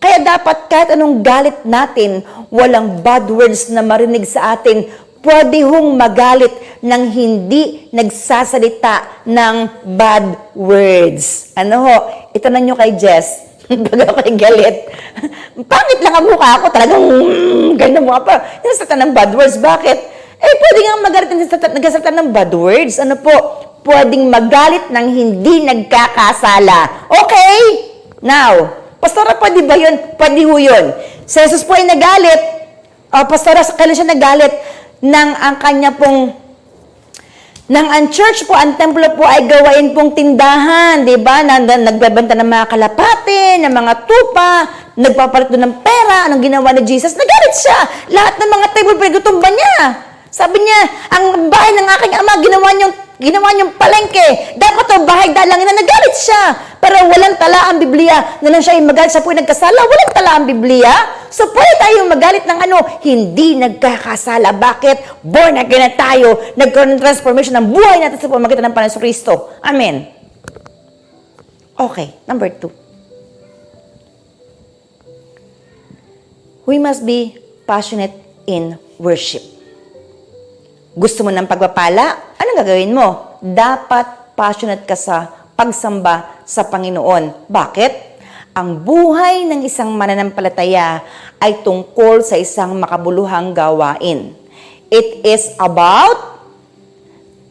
Kaya dapat kahit anong galit natin, walang bad words na marinig sa atin, pwede hong magalit ng hindi nagsasalita ng bad words. Ano ho? Itanong nyo kay Jess. Pag ako'y galit. Pangit lang ang mukha ako. Talagang ganda mukha pa. Nagsasalita ng bad words. Bakit? Pwede nga magalit nagsasalita ng bad words. Ano po? Pwedeng magalit ng hindi nagkakasala. Okay? Now, Pastora, pwede ba yun? Pwede ho yun. Si Jesus po ay nagalit. Pastora, kailan siya nagalit? Nang ang kanya pong nang ang church po, ang templo po ay gawain pong tindahan, di ba? Nagbebenta ng mga kalapate, ng mga tupa, nagpapalit doon ng pera. Anong ginawa ni Jesus? Nagalit siya. Lahat ng mga table pinagtutumba niya. Sabi niya, ang bahay ng aking ama, ginawa niyong palengke. Dapat to bahay dalangin na nagalit siya. Pero walang tala ang Biblia. Na nang siya ay magalit, siya po ay nagkasala, walang tala ang Biblia. So pwede tayong magalit ng hindi nagkakasala. Bakit? Born again na tayo. Nagkaroon ng transformation ng buhay natin sa pamamagitan ng Panginoon Kristo. Amen. Okay, number 2. We must be passionate in worship. Gusto mo ng pagpapala? Anong gagawin mo? Dapat passionate ka sa pagsamba sa Panginoon. Bakit? Ang buhay ng isang mananampalataya ay tungkol sa isang makabuluhang gawain. It is about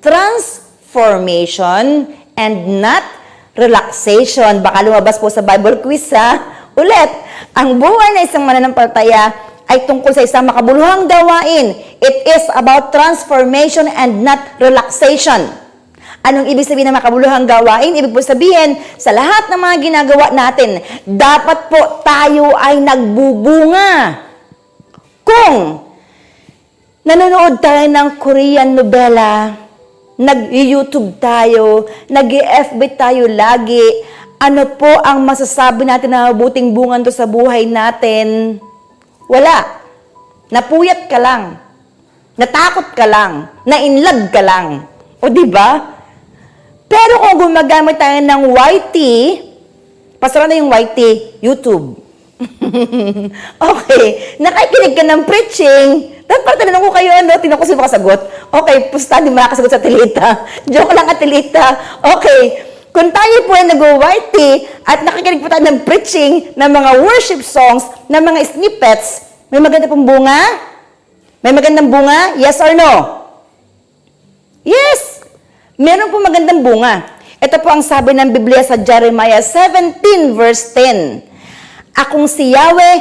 transformation and not relaxation. Baka lumabas po sa Bible quiz, ha? Ulit, ang buhay ng isang mananampalataya ay tungkol sa isang makabuluhang gawain. It is about transformation and not relaxation. Anong ibig sabihin ng makabuluhang gawain? Ibig po sabihin, sa lahat ng mga ginagawa natin, dapat po tayo ay nagbubunga. Kung nanonood tayo ng Korean novela, nag-YouTube tayo, nag-FB tayo lagi, ano po ang masasabi natin na mabuting bunga to sa buhay natin? Wala. Napuyat ka lang. Natakot ka lang. Na-inlove ka lang. O diba? Pero kung gumagamit tayo ng YT, pasara na yung YT, YouTube. Okay. Nakikinig ka ng preaching. Dapat tanong ko kayo, tinanong ko sino makasagot. Okay, pusta, di makakasagot sa Atilita. Joke lang, Atilita. Okay. Kung tayo po ay nag-YT at nakikinig po tayo ng preaching, ng mga worship songs, ng mga snippets, may maganda pong bunga? May magandang bunga? Yes or no? Yes! Meron po magandang bunga. Ito po ang sabi ng Biblia sa Jeremiah 17 verse 10. Akong si Yahweh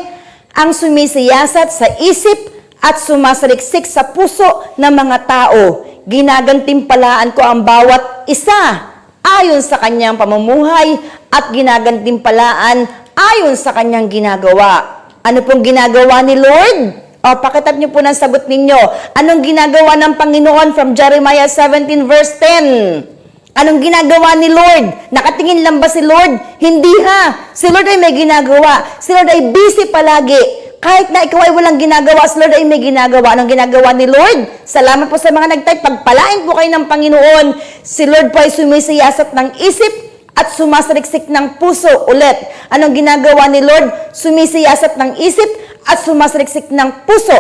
ang sumisiyasat sa isip at sumasaliksik sa puso ng mga tao. Ginagantimpalaan ko ang bawat isa ayon sa kanyang pamumuhay at ginagantimpalaan ayon sa kanyang ginagawa. Ano pong ginagawa ni Lord? Pakitap niyo po ng sagot ninyo. Anong ginagawa ng Panginoon from Jeremiah 17 verse 10? Anong ginagawa ni Lord? Nakatingin lang ba si Lord? Hindi ha. Si Lord ay may ginagawa. Si Lord ay busy palagi. Kahit na ikaw ay walang ginagawa, si Lord ay may ginagawa. Anong ginagawa ni Lord? Salamat po sa mga nag-type. Pagpalain po kayo ng Panginoon. Si Lord po ay sumisiyasat ng isip at sumasaliksik ng puso. Ulit, anong ginagawa ni Lord? Sumisiyasat ng isip at sumasaliksik ng puso.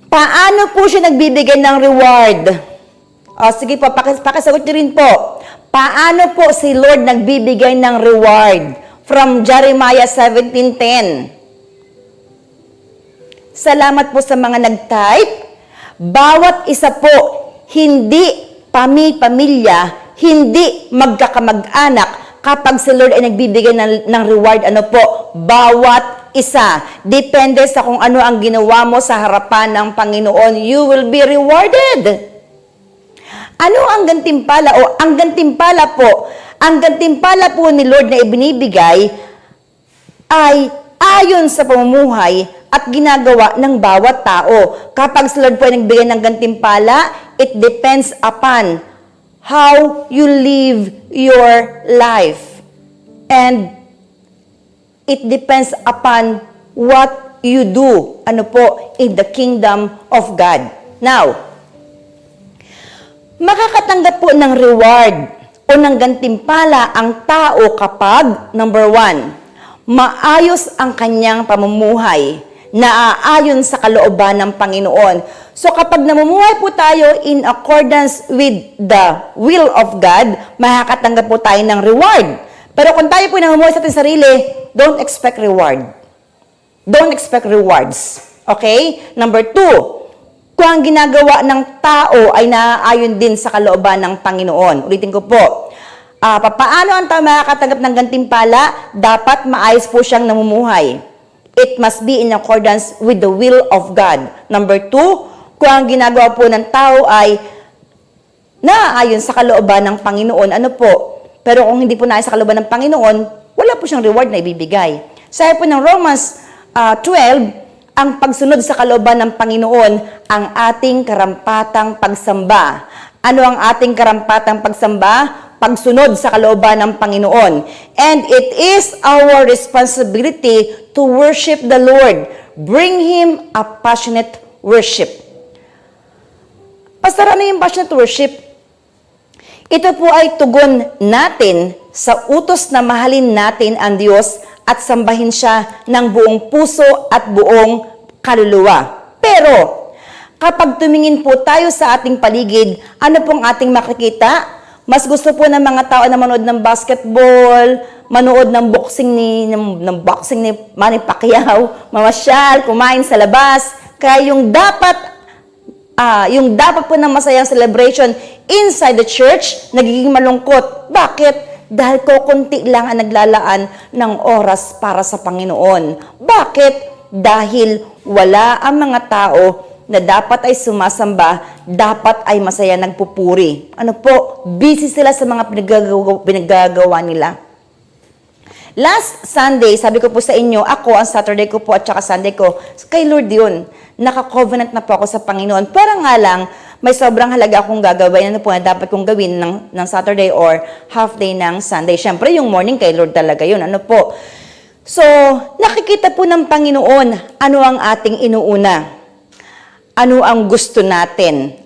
Paano po siya nagbibigay ng reward? Sige po, pakisagot niyo rin po. Paano po si Lord nagbibigay ng reward? From Jeremiah 17:10. Salamat po sa mga nag-type. Bawat isa po, hindi pamilya, hindi magkakamag-anak kapag si Lord ay nagbibigay ng reward. Ano po? Bawat isa. Depende sa kung ano ang ginawa mo sa harapan ng Panginoon. You will be rewarded. Ano ang gantimpala? Ang gantimpala po ni Lord na ibinibigay ay ayon sa pamumuhay at ginagawa ng bawat tao. Kapag si Lord po ay nagbigay ng gantimpala, it depends upon how you live your life. And it depends upon what you do, in the kingdom of God. Now, makakatanggap po ng reward o ng gantimpala ang tao kapag, number 1, maayos ang kanyang pamumuhay, naaayon sa kalooban ng Panginoon. So kapag namumuhay po tayo in accordance with the will of God, makakatanggap po tayo ng reward. Pero kung tayo po namumuhay sa ating sarili, don't expect reward. Don't expect rewards. Okay? Number 2, kung ang ginagawa ng tao ay naaayon din sa kalooban ng Panginoon. Ulitin ko po. Paano ang tao makakatanggap ng gantimpala? Dapat maayos po siyang namumuhay. It must be in accordance with the will of God. Number 2, kung ang ginagawa po ng tao ay naaayon sa kalooban ng Panginoon, pero kung hindi po naaayon sa kalooban ng Panginoon, wala po siyang reward na ibibigay. Sabi po ng Romans 12, ang pagsunod sa kalooban ng Panginoon ang ating karampatang pagsamba. Ano ang ating karampatang pagsamba? Pagsunod sa kalooban ng Panginoon. And it is our responsibility to worship the Lord. Bring Him a passionate worship. Pastor, ano yung passionate worship? Ito po ay tugon natin sa utos na mahalin natin ang Diyos at sambahin siya ng buong puso at buong kaluluwa. Pero, kapag tumingin po tayo sa ating paligid, ano pong ating makikita? Mas gusto po ng mga tao na manood ng basketball, manood ng boxing ni Manny Pacquiao, mamasyal, kumain sa labas. Kaya yung dapat po ng masayang celebration inside the church, nagiging malungkot. Bakit? Dahil kukunti lang ang naglalaan ng oras para sa Panginoon. Bakit? Dahil wala ang mga tao na dapat ay sumasamba, dapat ay masaya nagpupuri. Busy sila sa mga pinagagawa nila. Last Sunday, sabi ko po sa inyo, ako, ang Saturday ko po at saka Sunday ko, kay Lord yun. Naka-covenant na po ako sa Panginoon. Pero nga lang, may sobrang halaga akong gagawin. Ano po na dapat kong gawin ng Saturday or half day ng Sunday. Siyempre, yung morning kay Lord talaga yun. So, nakikita po ng Panginoon ano ang ating inuuna. Ano ang gusto natin?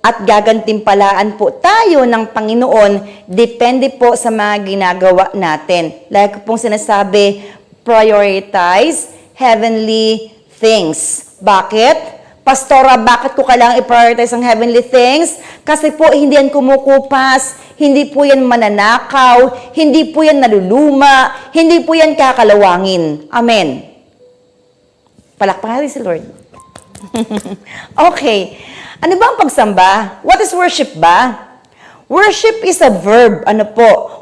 At gagantimpalaan po tayo ng Panginoon, depende po sa mga ginagawa natin. Like pong sinasabi, prioritize heavenly things. Bakit? Pastora, bakit ko kailangang i-prioritize ang heavenly things? Kasi po, hindi yan kumukupas, hindi po yan mananakaw, hindi po yan naluluma, hindi po yan kakalawangin. Amen. Palakpakan natin si Lord. Okay. Ano ba ang pagsamba? What is worship ba? Worship is a verb.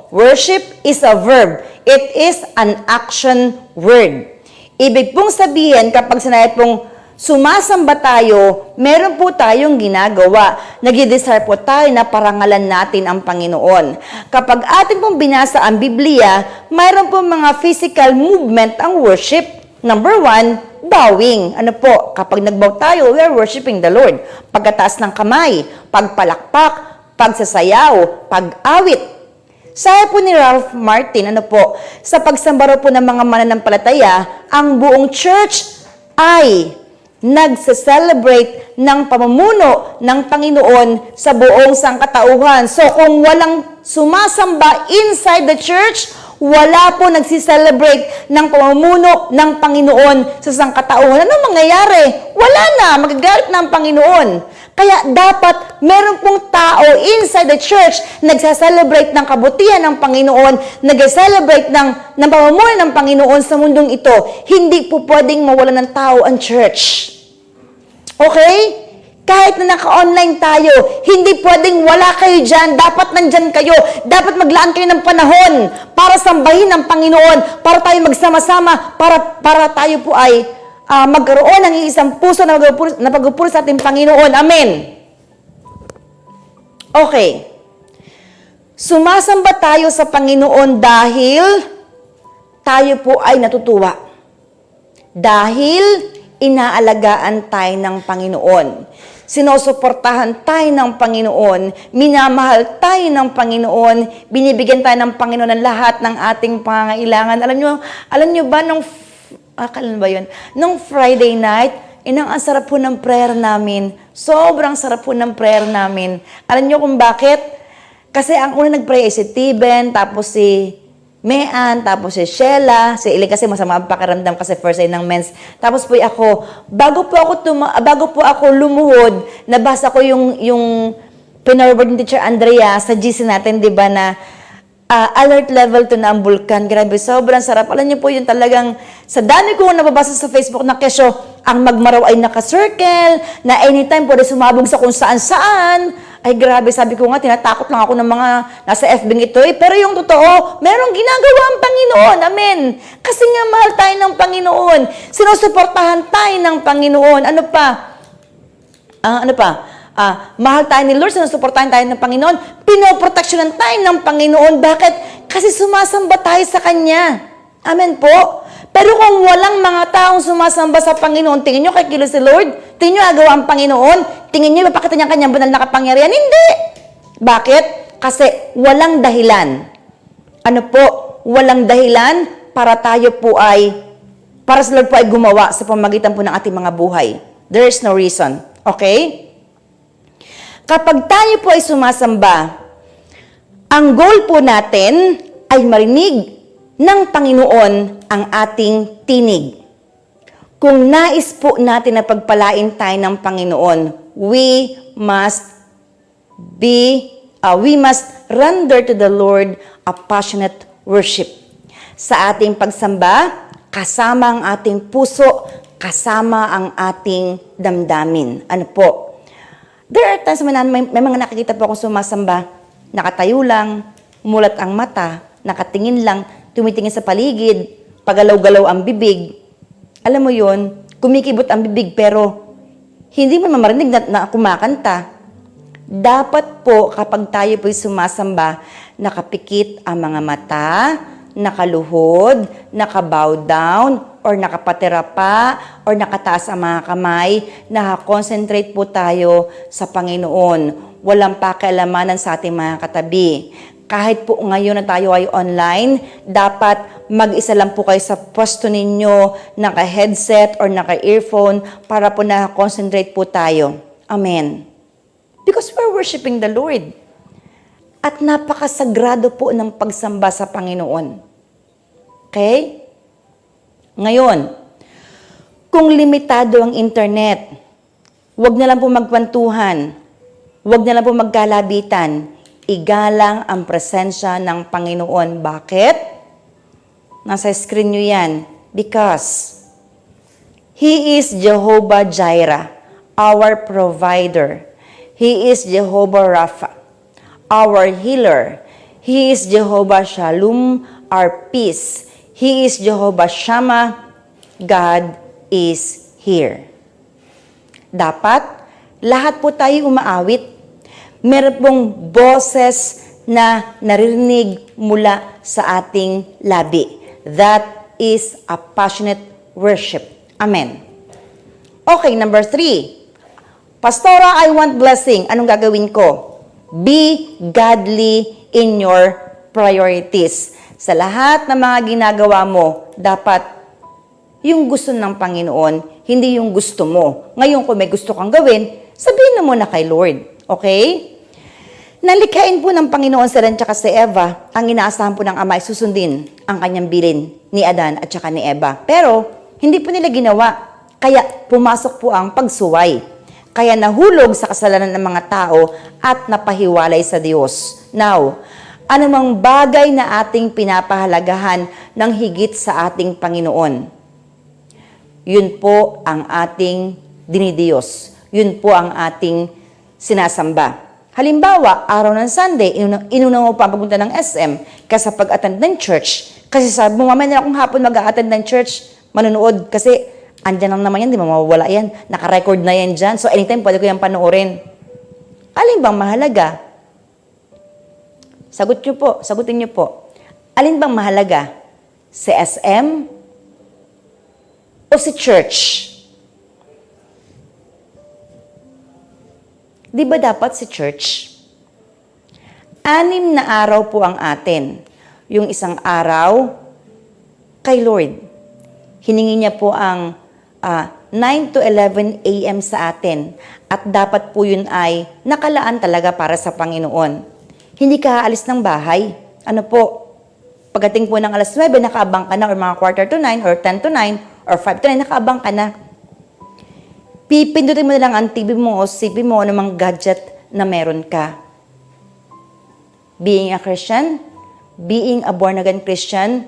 Worship is a verb. It is an action word. Ibig pong sabihin, kapag sinabi pong sumasamba tayo, meron po tayong ginagawa. Nag-desire po tayo na parangalan natin ang Panginoon. Kapag atin pong binasa ang Biblia, mayroon po mga physical movement ang worship. Number 1, bowing. Kapag nagbow tayo, we are worshiping the Lord. Pagkataas ng kamay, pagpalakpak, pagsasayaw, pag-awit. Sabi po ni Ralph Martin, sa pagsamba po ng mga mananampalataya, ang buong church ay nagse-celebrate ng pamumuno ng Panginoon sa buong sangkatauhan. So, kung walang sumasamba inside the church, wala po nagsiselebrate ng pamumuno ng Panginoon sa sangkatauhan. Ano mangyayari? Wala na. Magagalit na ang Panginoon. Kaya dapat meron pong tao inside the church nagsa-celebrate ng kabutihan ng Panginoon, nagsa-celebrate ng pamumuno ng Panginoon sa mundong ito. Hindi po pwedeng mawala ng tao ang church. Okay? Kahit na naka-online tayo, hindi pwedeng wala kayo dyan. Dapat nandyan kayo. Dapat maglaan kayo ng panahon para sambahin ng Panginoon, para tayo magsama-sama, para tayo po ay magkaroon ng isang puso na pagpupuri sa ating Panginoon. Amen. Okay. Sumasamba tayo sa Panginoon dahil tayo po ay natutuwa. Dahil inaalagaan tayo ng Panginoon. Sinusuportahan tayo ng Panginoon, minamahal tayo ng Panginoon, binibigyan tayo ng Panginoon ng lahat ng ating pangangailangan. Alam nyo ba nung Kailan ba yun? Nung Friday night, ang sarap po ng prayer namin. Sobrang sarap po ng prayer namin. Alam niyo kung bakit? Kasi ang una nag-pray ay si Tiben, tapos si Mean, tapos si Sheila, si Ili kasi masama ang pakiramdam kasi first day ng mens. Tapos po ako, bago po ako lumuhod, nabasa ko yung pinorward ni Teacher Andrea sa GC natin, di ba, na alert level to na ang bulkan. Grabe, sobrang sarap. Alam niyo po yung talagang, sa dami ko nababasa sa Facebook na kesyo, ang Magmaraw ay naka-circle, na anytime pwede sumabog sa kung saan-saan. Ay grabe, sabi ko nga, tinatakot lang ako ng mga nasa FB ito. Pero yung totoo, merong ginagawa ang Panginoon. Amen. Kasi nga mahal tayo ng Panginoon. Sinusuportahan tayo ng Panginoon. Ano pa? Mahal tayo ni Lord, sinusuportahan tayo ng Panginoon. Pinoproteksyonan tayo ng Panginoon. Bakit? Kasi sumasamba tayo sa Kanya. Amen po. Pero kung walang mga taong sumasamba sa Panginoon, tingin nyo kay kilos si Lord? Tingin nyo agawa ang Panginoon? Tingin nyo mapakita niya kanyang banal na kapangyarihan? Hindi. Bakit? Kasi walang dahilan. Ano po? Walang dahilan para sa Lord po ay gumawa sa pamagitan po ng ating mga buhay. There is no reason. Okay? Kapag tayo po ay sumasamba, ang goal po natin ay marinig ng Panginoon ang ating tinig. Kung nais po natin na pagpalain tayo ng Panginoon, we must render to the Lord a passionate worship. Sa ating pagsamba, kasama ang ating puso, kasama ang ating damdamin. Ano po? There are times may mga nakikita po akong sumasamba, nakatayo lang, umulat ang mata, nakatingin lang, tumitingin sa paligid, pagalaw-galaw ang bibig. Alam mo yon, kumikibot ang bibig pero hindi mo mamarinig na kumakanta. Dapat po kapag tayo po'y sumasamba, nakapikit ang mga mata, nakaluhod, nakabow down, or nakapatira pa, or nakataas ang mga kamay, nakakonsentrate po tayo sa Panginoon. Walang pakialamanan sa ating mga katabi. Kahit po ngayon na tayo ay online, dapat mag-isa lang po kayo sa pwesto ninyo, naka-headset or naka-earphone para po naka-concentrate po tayo. Amen. Because we're worshiping the Lord. At napakasagrado po ng pagsamba sa Panginoon. Okay? Ngayon, kung limitado ang internet, huwag na lang po magkwentuhan, huwag na lang po magkalabitan, igalang ang presensya ng Panginoon. Bakit? Nasa screen nyo yan. Because He is Jehovah Jireh, our provider. He is Jehovah Rapha, our healer. He is Jehovah Shalom, our peace. He is Jehovah Shammah. God is here. Dapat, lahat po tayo umaawit. Meron pong boses na naririnig mula sa ating labi. That is a passionate worship. Amen. Okay, number 3. Pastora, I want blessing. Anong gagawin ko? Be godly in your priorities. Sa lahat ng mga ginagawa mo, dapat yung gusto ng Panginoon, hindi yung gusto mo. Ngayon, kung may gusto kang gawin, sabihin mo na kay Lord. Okay? Nalikhain po ng Panginoon si Adan at si Eva, ang inaasahan po ng Ama ay susundin ang kanyang bilin ni Adan at saka ni Eva. Pero, hindi po nila ginawa. Kaya pumasok po ang pagsuway. Kaya nahulog sa kasalanan ng mga tao at napahiwalay sa Diyos. Now, anumang bagay na ating pinapahalagahan ng higit sa ating Panginoon, yun po ang ating dinidiyos. Yun po ang ating sinasamba. Halimbawa, araw ng Sunday, inuna mo pa papunta ng SM kaysa pag-attend ng church. Kasi sabi mo, mamaya na akong hapon mag-attend ng church, manonood. Kasi andyan lang naman yan, di mo mawawala yan. Naka-record na yan dyan. So anytime pwede ko yan panoorin. Alin bang mahalaga? Sagutin niyo po. Alin bang mahalaga? Si SM o si church? Di ba dapat si church? 6 na araw po ang atin. Yung isang araw kay Lord. hiningi niya po ang 9 to 11 a.m. sa atin. At dapat po yun ay nakalaan talaga para sa Panginoon. Hindi ka aalis ng bahay. Ano po? Pagdating po ng alas 9, nakaabang ka na, or mga quarter to 9, or 10 to 9, or 5 to 9, nakaabang ka na. Pipindutin mo na lang ang TV mo o CP mo, anumang gadget na meron ka. Being a Christian, being a born-again Christian,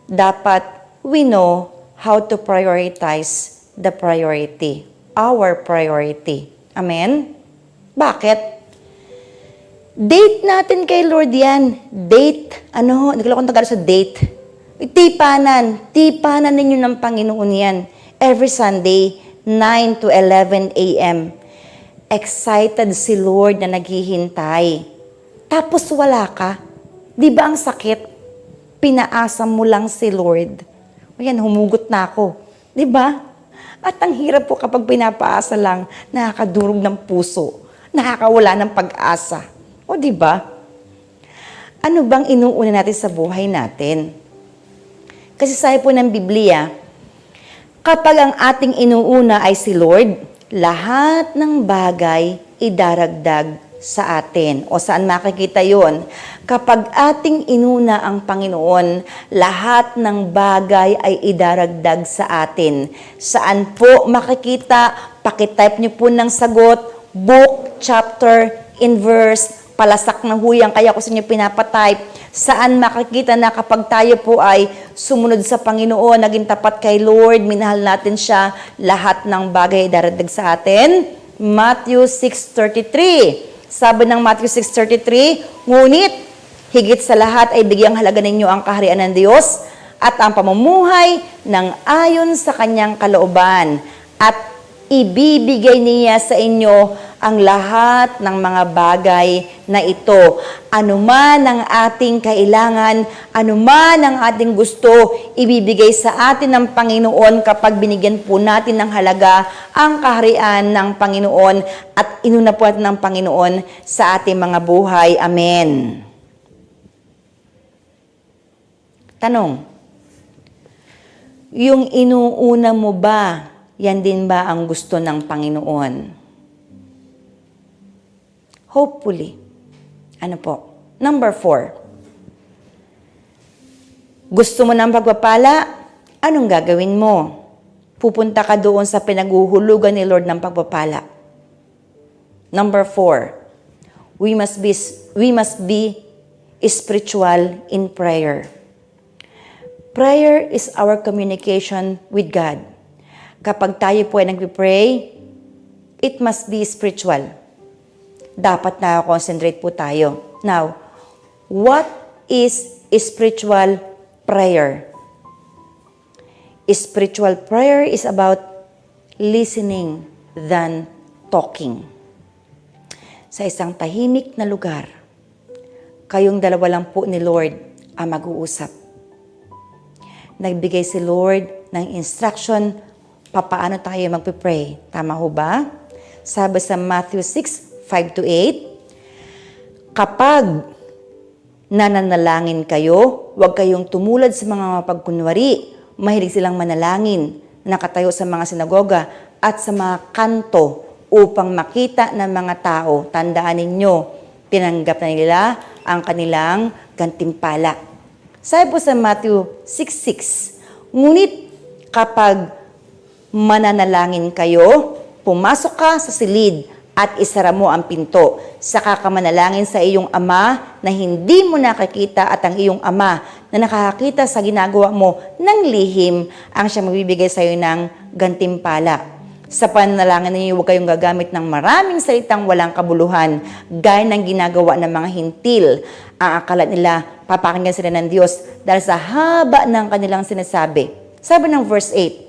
dapat we know how to prioritize the priority. Our priority. Amen? Bakit? Date natin kay Lord yan. Date. Nagkala kong Tagalog sa date. Tipanan. Tipanan ninyo ng Panginoon yan. Every Sunday, 9 to 11 a.m. Excited si Lord na naghihintay. Tapos wala ka. Di ba ang sakit? Pinaasa mo lang si Lord. Ayan, humugot na ako. Di ba? At ang hirap po kapag pinapaasa lang, nakakadurog ng puso, nakakawala ng pag-asa. O di ba? Ano bang inuuna natin sa buhay natin? Kasi sabi po ng Biblia, kapag ang ating inuuna ay si Lord, lahat ng bagay idaragdag sa atin. O saan makikita yon? Kapag ating inuna ang Panginoon, lahat ng bagay ay idaragdag sa atin. Saan po makikita? Pakitype niyo po ng sagot, book, chapter, in verse, palasak na huyang, kaya ko sa inyo pinapatype. Saan makikita na kapag tayo po ay sumunod sa Panginoon, naging tapat kay Lord, minahal natin siya, lahat ng bagay ay daragdag sa atin? Matthew 6:33. Sabi ng Matthew 6:33, ngunit higit sa lahat ay bigyang halaga ninyo ang kaharian ng Diyos at ang pamumuhay ng ayon sa kanyang kalooban, at ibibigay niya sa inyo ang lahat ng mga bagay na ito. Anuman ang ating kailangan, anuman ang ating gusto, ibibigay sa atin ng Panginoon kapag binigyan po natin ng halaga ang kaharian ng Panginoon at inuna po natin ng Panginoon sa ating mga buhay. Amen. Tanong, yung inuuna mo ba, yan din ba ang gusto ng Panginoon? Hopefully. Ano po? Number 4. Gusto mo ng pagpapala? Anong gagawin mo? Pupunta ka doon sa pinaguhulugan ni Lord ng pagpapala. Number 4. We must be spiritual in prayer. Prayer is our communication with God. Kapag tayo po ay nagpipray, it must be spiritual. Dapat na-concentrate po tayo. Now, what is spiritual prayer? Spiritual prayer is about listening than talking. Sa isang tahimik na lugar, kayong dalawa lang po ni Lord ang mag-uusap. Nagbigay si Lord ng instruction papaano tayo magpipray. Tama ho ba? Sabi sa Matthew 6:5-8, kapag nananalangin kayo, huwag kayong tumulad sa mga mapagkunwari. Mahilig silang manalangin, nakatayo sa mga sinagoga at sa mga kanto upang makita ng mga tao. Tandaan ninyo, tinanggap na nila ang kanilang gantimpala. Sabi po sa Matthew 6:6, ngunit kapag mananalangin kayo, pumasok ka sa silid at isara mo ang pinto. Saka ka manalangin sa iyong ama na hindi mo nakakita at ang iyong ama na nakakakita sa ginagawa mo ng lihim ang siya magbibigay sa iyo ng gantimpala. Sa panalangin ninyo, huwag kayong gagamit ng maraming salitang walang kabuluhan, gaya ng ginagawa ng mga hintil. Ang akala nila, papakinggan sila ng Diyos dahil sa haba ng kanilang sinasabi. Sabi ng verse 8,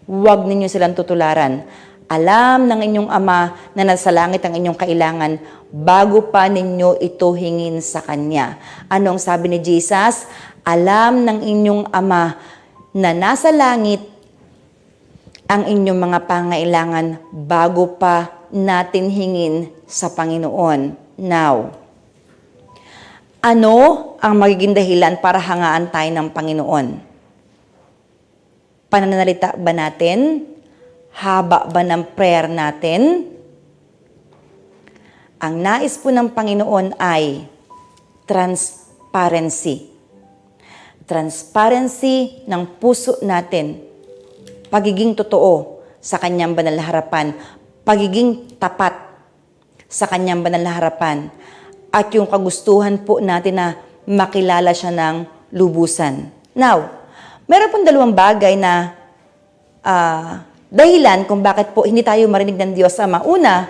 huwag ninyo silang tutularan. Alam ng inyong ama na nasa langit ang inyong kailangan bago pa ninyo ito hingin sa Kanya. Anong sabi ni Jesus? Alam ng inyong ama na nasa langit ang inyong mga pangailangan bago pa natin hingin sa Panginoon. Now, ano ang magiging dahilan para hangaan tayo ng Panginoon? pananalita ba natin? Haba ba ng prayer natin? Ang nais po ng Panginoon ay transparency. Transparency ng puso natin. Pagiging totoo sa kanyang banal na harapan. Pagiging tapat sa kanyang banal na harapan. At yung kagustuhan po natin na makilala siya ng lubusan. Now, meron pong dalawang bagay na dahilan kung bakit po hindi tayo marinig ng Diyos Ama. Una,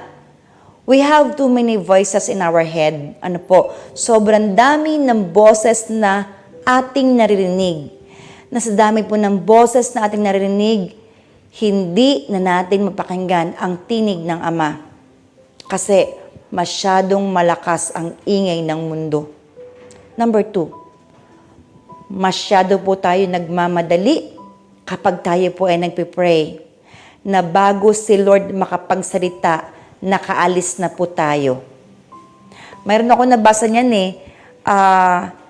we have too many voices in our head. Ano po? Sobrang dami ng boses na ating naririnig. Na sa dami po ng boses na ating naririnig, hindi na natin mapakinggan ang tinig ng Ama. Kasi masyadong malakas ang ingay ng mundo. Number 2, masyado po tayo nagmamadali kapag tayo po ay nagpipray na bago si Lord makapagsalita, nakaalis na po tayo. Mayroon ako nabasa niyan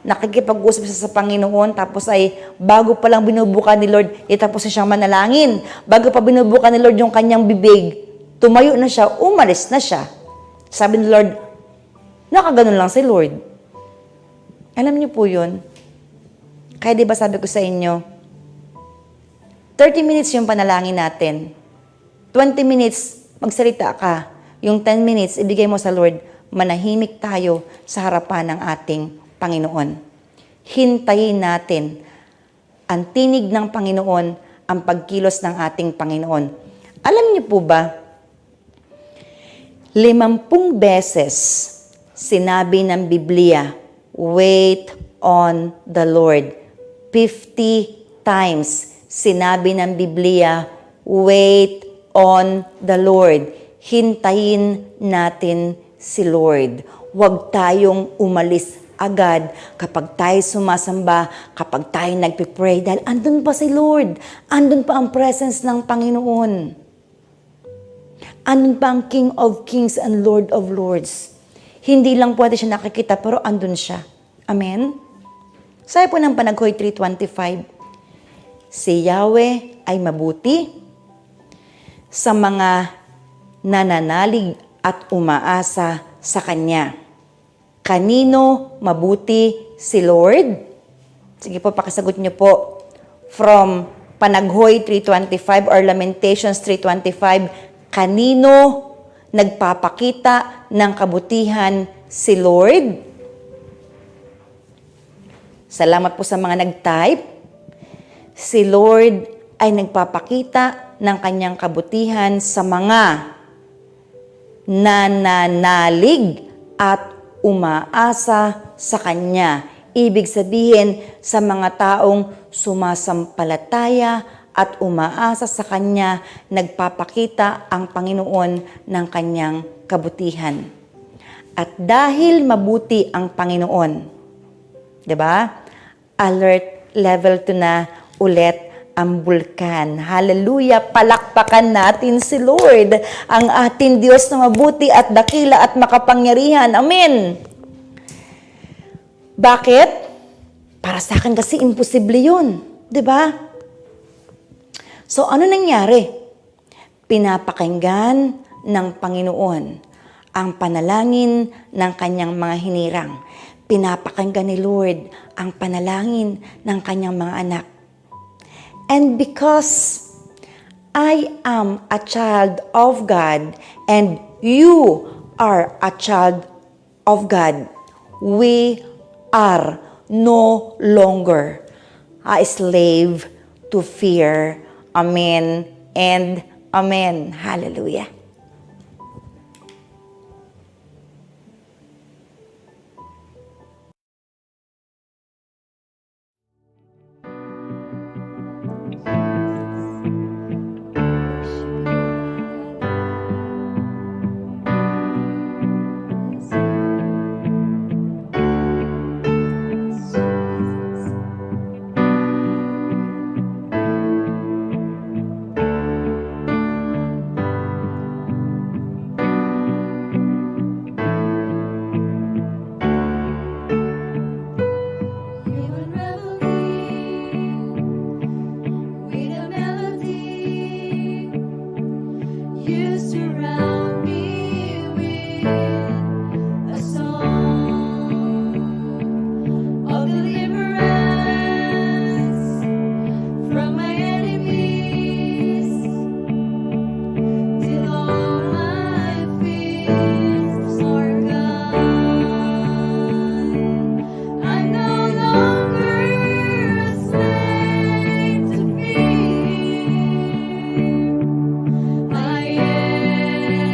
nakikipag-usap siya sa Panginoon tapos ay bago pa lang binubuka ni Lord, tapos na siyang manalangin. Bago pa binubuka ni Lord yung kanyang bibig, tumayo na siya, umalis na siya. Sabi ni Lord, nakaganon lang si Lord. Alam niyo po yun? Kaya di ba sabi ko sa inyo, 30 minutes yung panalangin natin. 20 minutes, magsalita ka. Yung 10 minutes, ibigay mo sa Lord, manahimik tayo sa harapan ng ating Panginoon. Hintayin natin ang tinig ng Panginoon, ang pagkilos ng ating Panginoon. Alam niyo po ba, 50 beses sinabi ng Biblia, wait on the Lord. 50 times sinabi ng Biblia, wait on the Lord. Hintayin natin si Lord. Huwag tayong umalis agad kapag tayo sumasamba, kapag tayo nagpipray, dahil andun pa si Lord. Andun pa ang presence ng Panginoon. Andun pa ang King of Kings and Lord of Lords. Hindi lang pwede siya nakikita, pero andun siya. Amen? Sabi po ng Panaghoy 3:25, si Yahweh ay mabuti sa mga nananalig at umaasa sa Kanya. Kanino mabuti si Lord? Sige po, pakisagot niyo po. From Panaghoy 3:25 or Lamentations 3:25, kanino nagpapakita ng kabutihan si Lord? Salamat po sa mga nag-type. Si Lord ay nagpapakita ng kanyang kabutihan sa mga nananalig at umaasa sa Kanya. Ibig sabihin, sa mga taong sumasampalataya at umaasa sa Kanya, nagpapakita ang Panginoon ng kanyang kabutihan. At dahil mabuti ang Panginoon, 'di ba? Alert level 2 na ulit ang bulkan. Hallelujah! Palakpakan natin si Lord, ang ating Diyos na mabuti at dakila at makapangyarihan. Amen! Bakit? Para sa akin kasi imposible yun. 'Di ba? So, ano nangyari? Pinapakinggan ng Panginoon ang panalangin ng kanyang mga hinirang. Pinapakinggan ni Lord ang panalangin ng kanyang mga anak. And because I am a child of God and you are a child of God, we are no longer a slave to fear. Amen and amen. Hallelujah. You surround me with a song of deliverance from my enemies, till all my fears are gone. I'm no longer a slave to fear. I am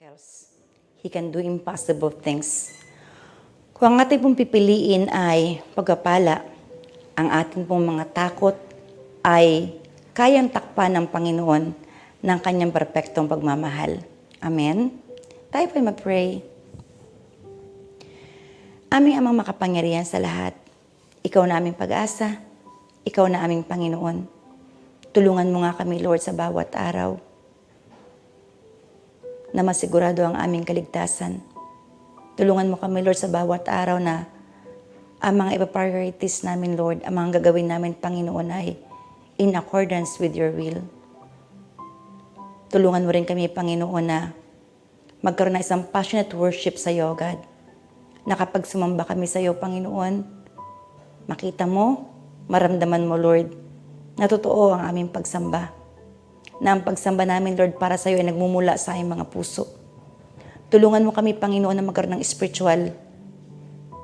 miracles. He can do impossible things. Kung ang ating pong pipiliin ay pagpapala, ang ating pong mga takot ay kayang takpan ng Panginoon ng kanyang perpektong pagmamahal. Amen? Tayo po'y mag-pray. Aming Amang makapangyarihan sa lahat, Ikaw na aming pag-asa, Ikaw na aming Panginoon. Tulungan mo nga kami, Lord, sa bawat araw na masigurado ang aming kaligtasan. Tulungan mo kami, Lord, sa bawat araw na ang mga ipa-priorities namin, Lord, ang mga gagawin namin, Panginoon, ay in accordance with your will. Tulungan mo rin kami, Panginoon, na magkaroon ng isang passionate worship sa iyo, God. Na kapag sumamba kami sa iyo, Panginoon, makita mo, maramdaman mo, Lord, na totoo ang aming pagsamba. Na ang pagsamba namin, Lord, para sa iyo ay nagmumula sa aming mga puso. Tulungan mo kami, Panginoon, na magkaroon ng spiritual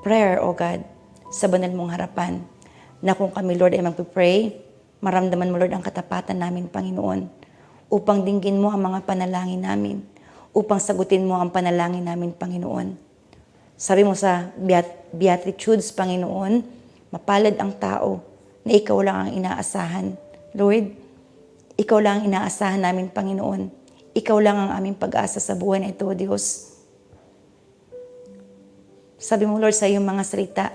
prayer, O God, sa banal mong harapan. Na kung kami, Lord, ay magpipray, maramdaman mo, Lord, ang katapatan namin, Panginoon, upang dinggin mo ang mga panalangin namin, upang sagutin mo ang panalangin namin, Panginoon. Sabi mo sa Beatitudes, Panginoon, mapalad ang tao na ikaw lang ang inaasahan. Lord, ikaw lang ang inaasahan namin, Panginoon. Ikaw lang ang aming pag-asa sa buhay na ito, Diyos. Sabi mo, Lord, sa iyong mga salita,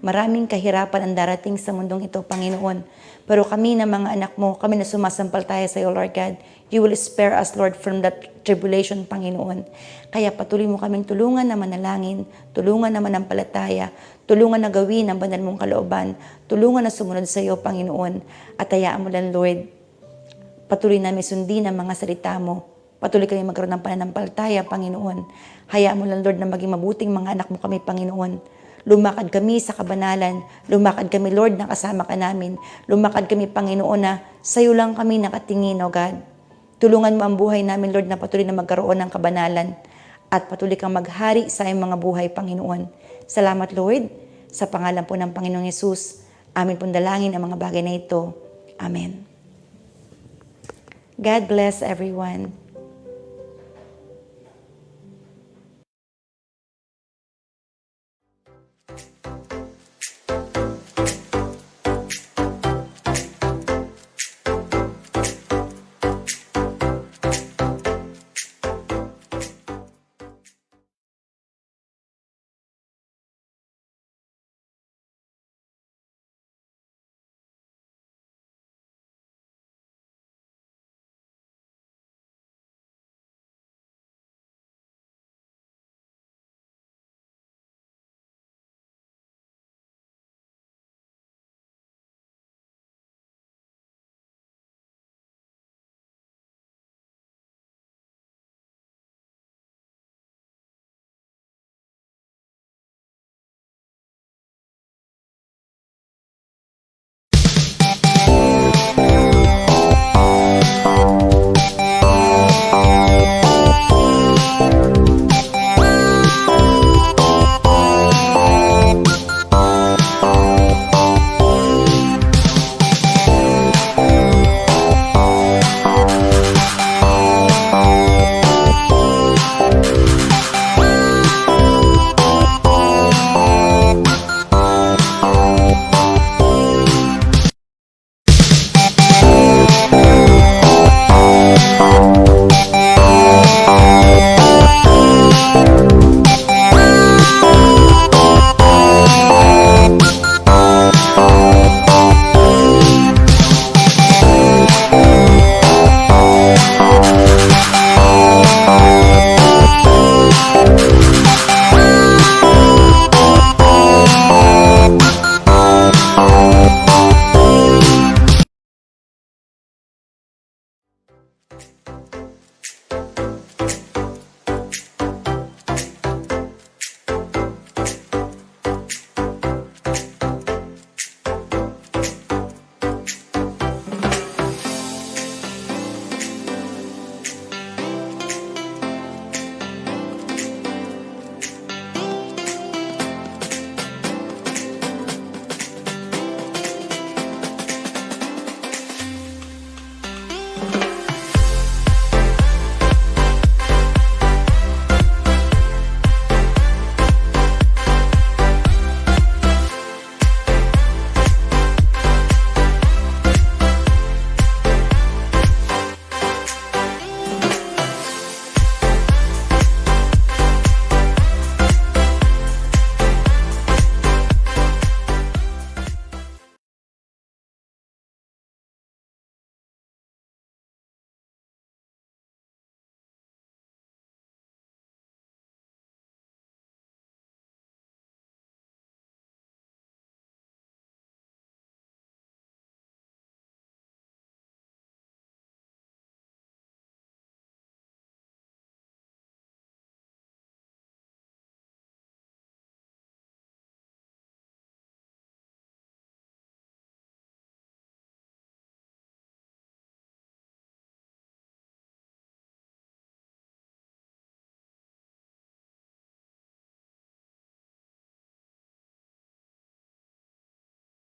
maraming kahirapan ang darating sa mundong ito, Panginoon. Pero kami na mga anak mo, kami na sumasampalataya sa iyo, Lord God, you will spare us, Lord, from that tribulation, Panginoon. Kaya patuloy mo kaming tulungan na manalangin, tulungan na manampalataya, tulungan na gawin ang banal mong kalooban, tulungan na sumunod sa iyo, Panginoon. At hayaan mo lang, Lord, patuloy namin sundin ang mga salita mo. Patuloy kami magkaroon ng pananampalataya, Panginoon. Hayaan mo lang, Lord, na maging mabuting mga anak mo kami, Panginoon. Lumakad kami sa kabanalan. Lumakad kami, Lord, na kasama ka namin. Lumakad kami, Panginoon, na sa'yo lang kami nakatingin, O God. Tulungan mo ang buhay namin, Lord, na patuloy na magkaroon ng kabanalan. At patuloy kang maghari sa aming mga buhay, Panginoon. Salamat, Lord, sa pangalan po ng Panginoong Yesus. Amin pong dalangin ang mga bagay na ito. Amen. God bless everyone.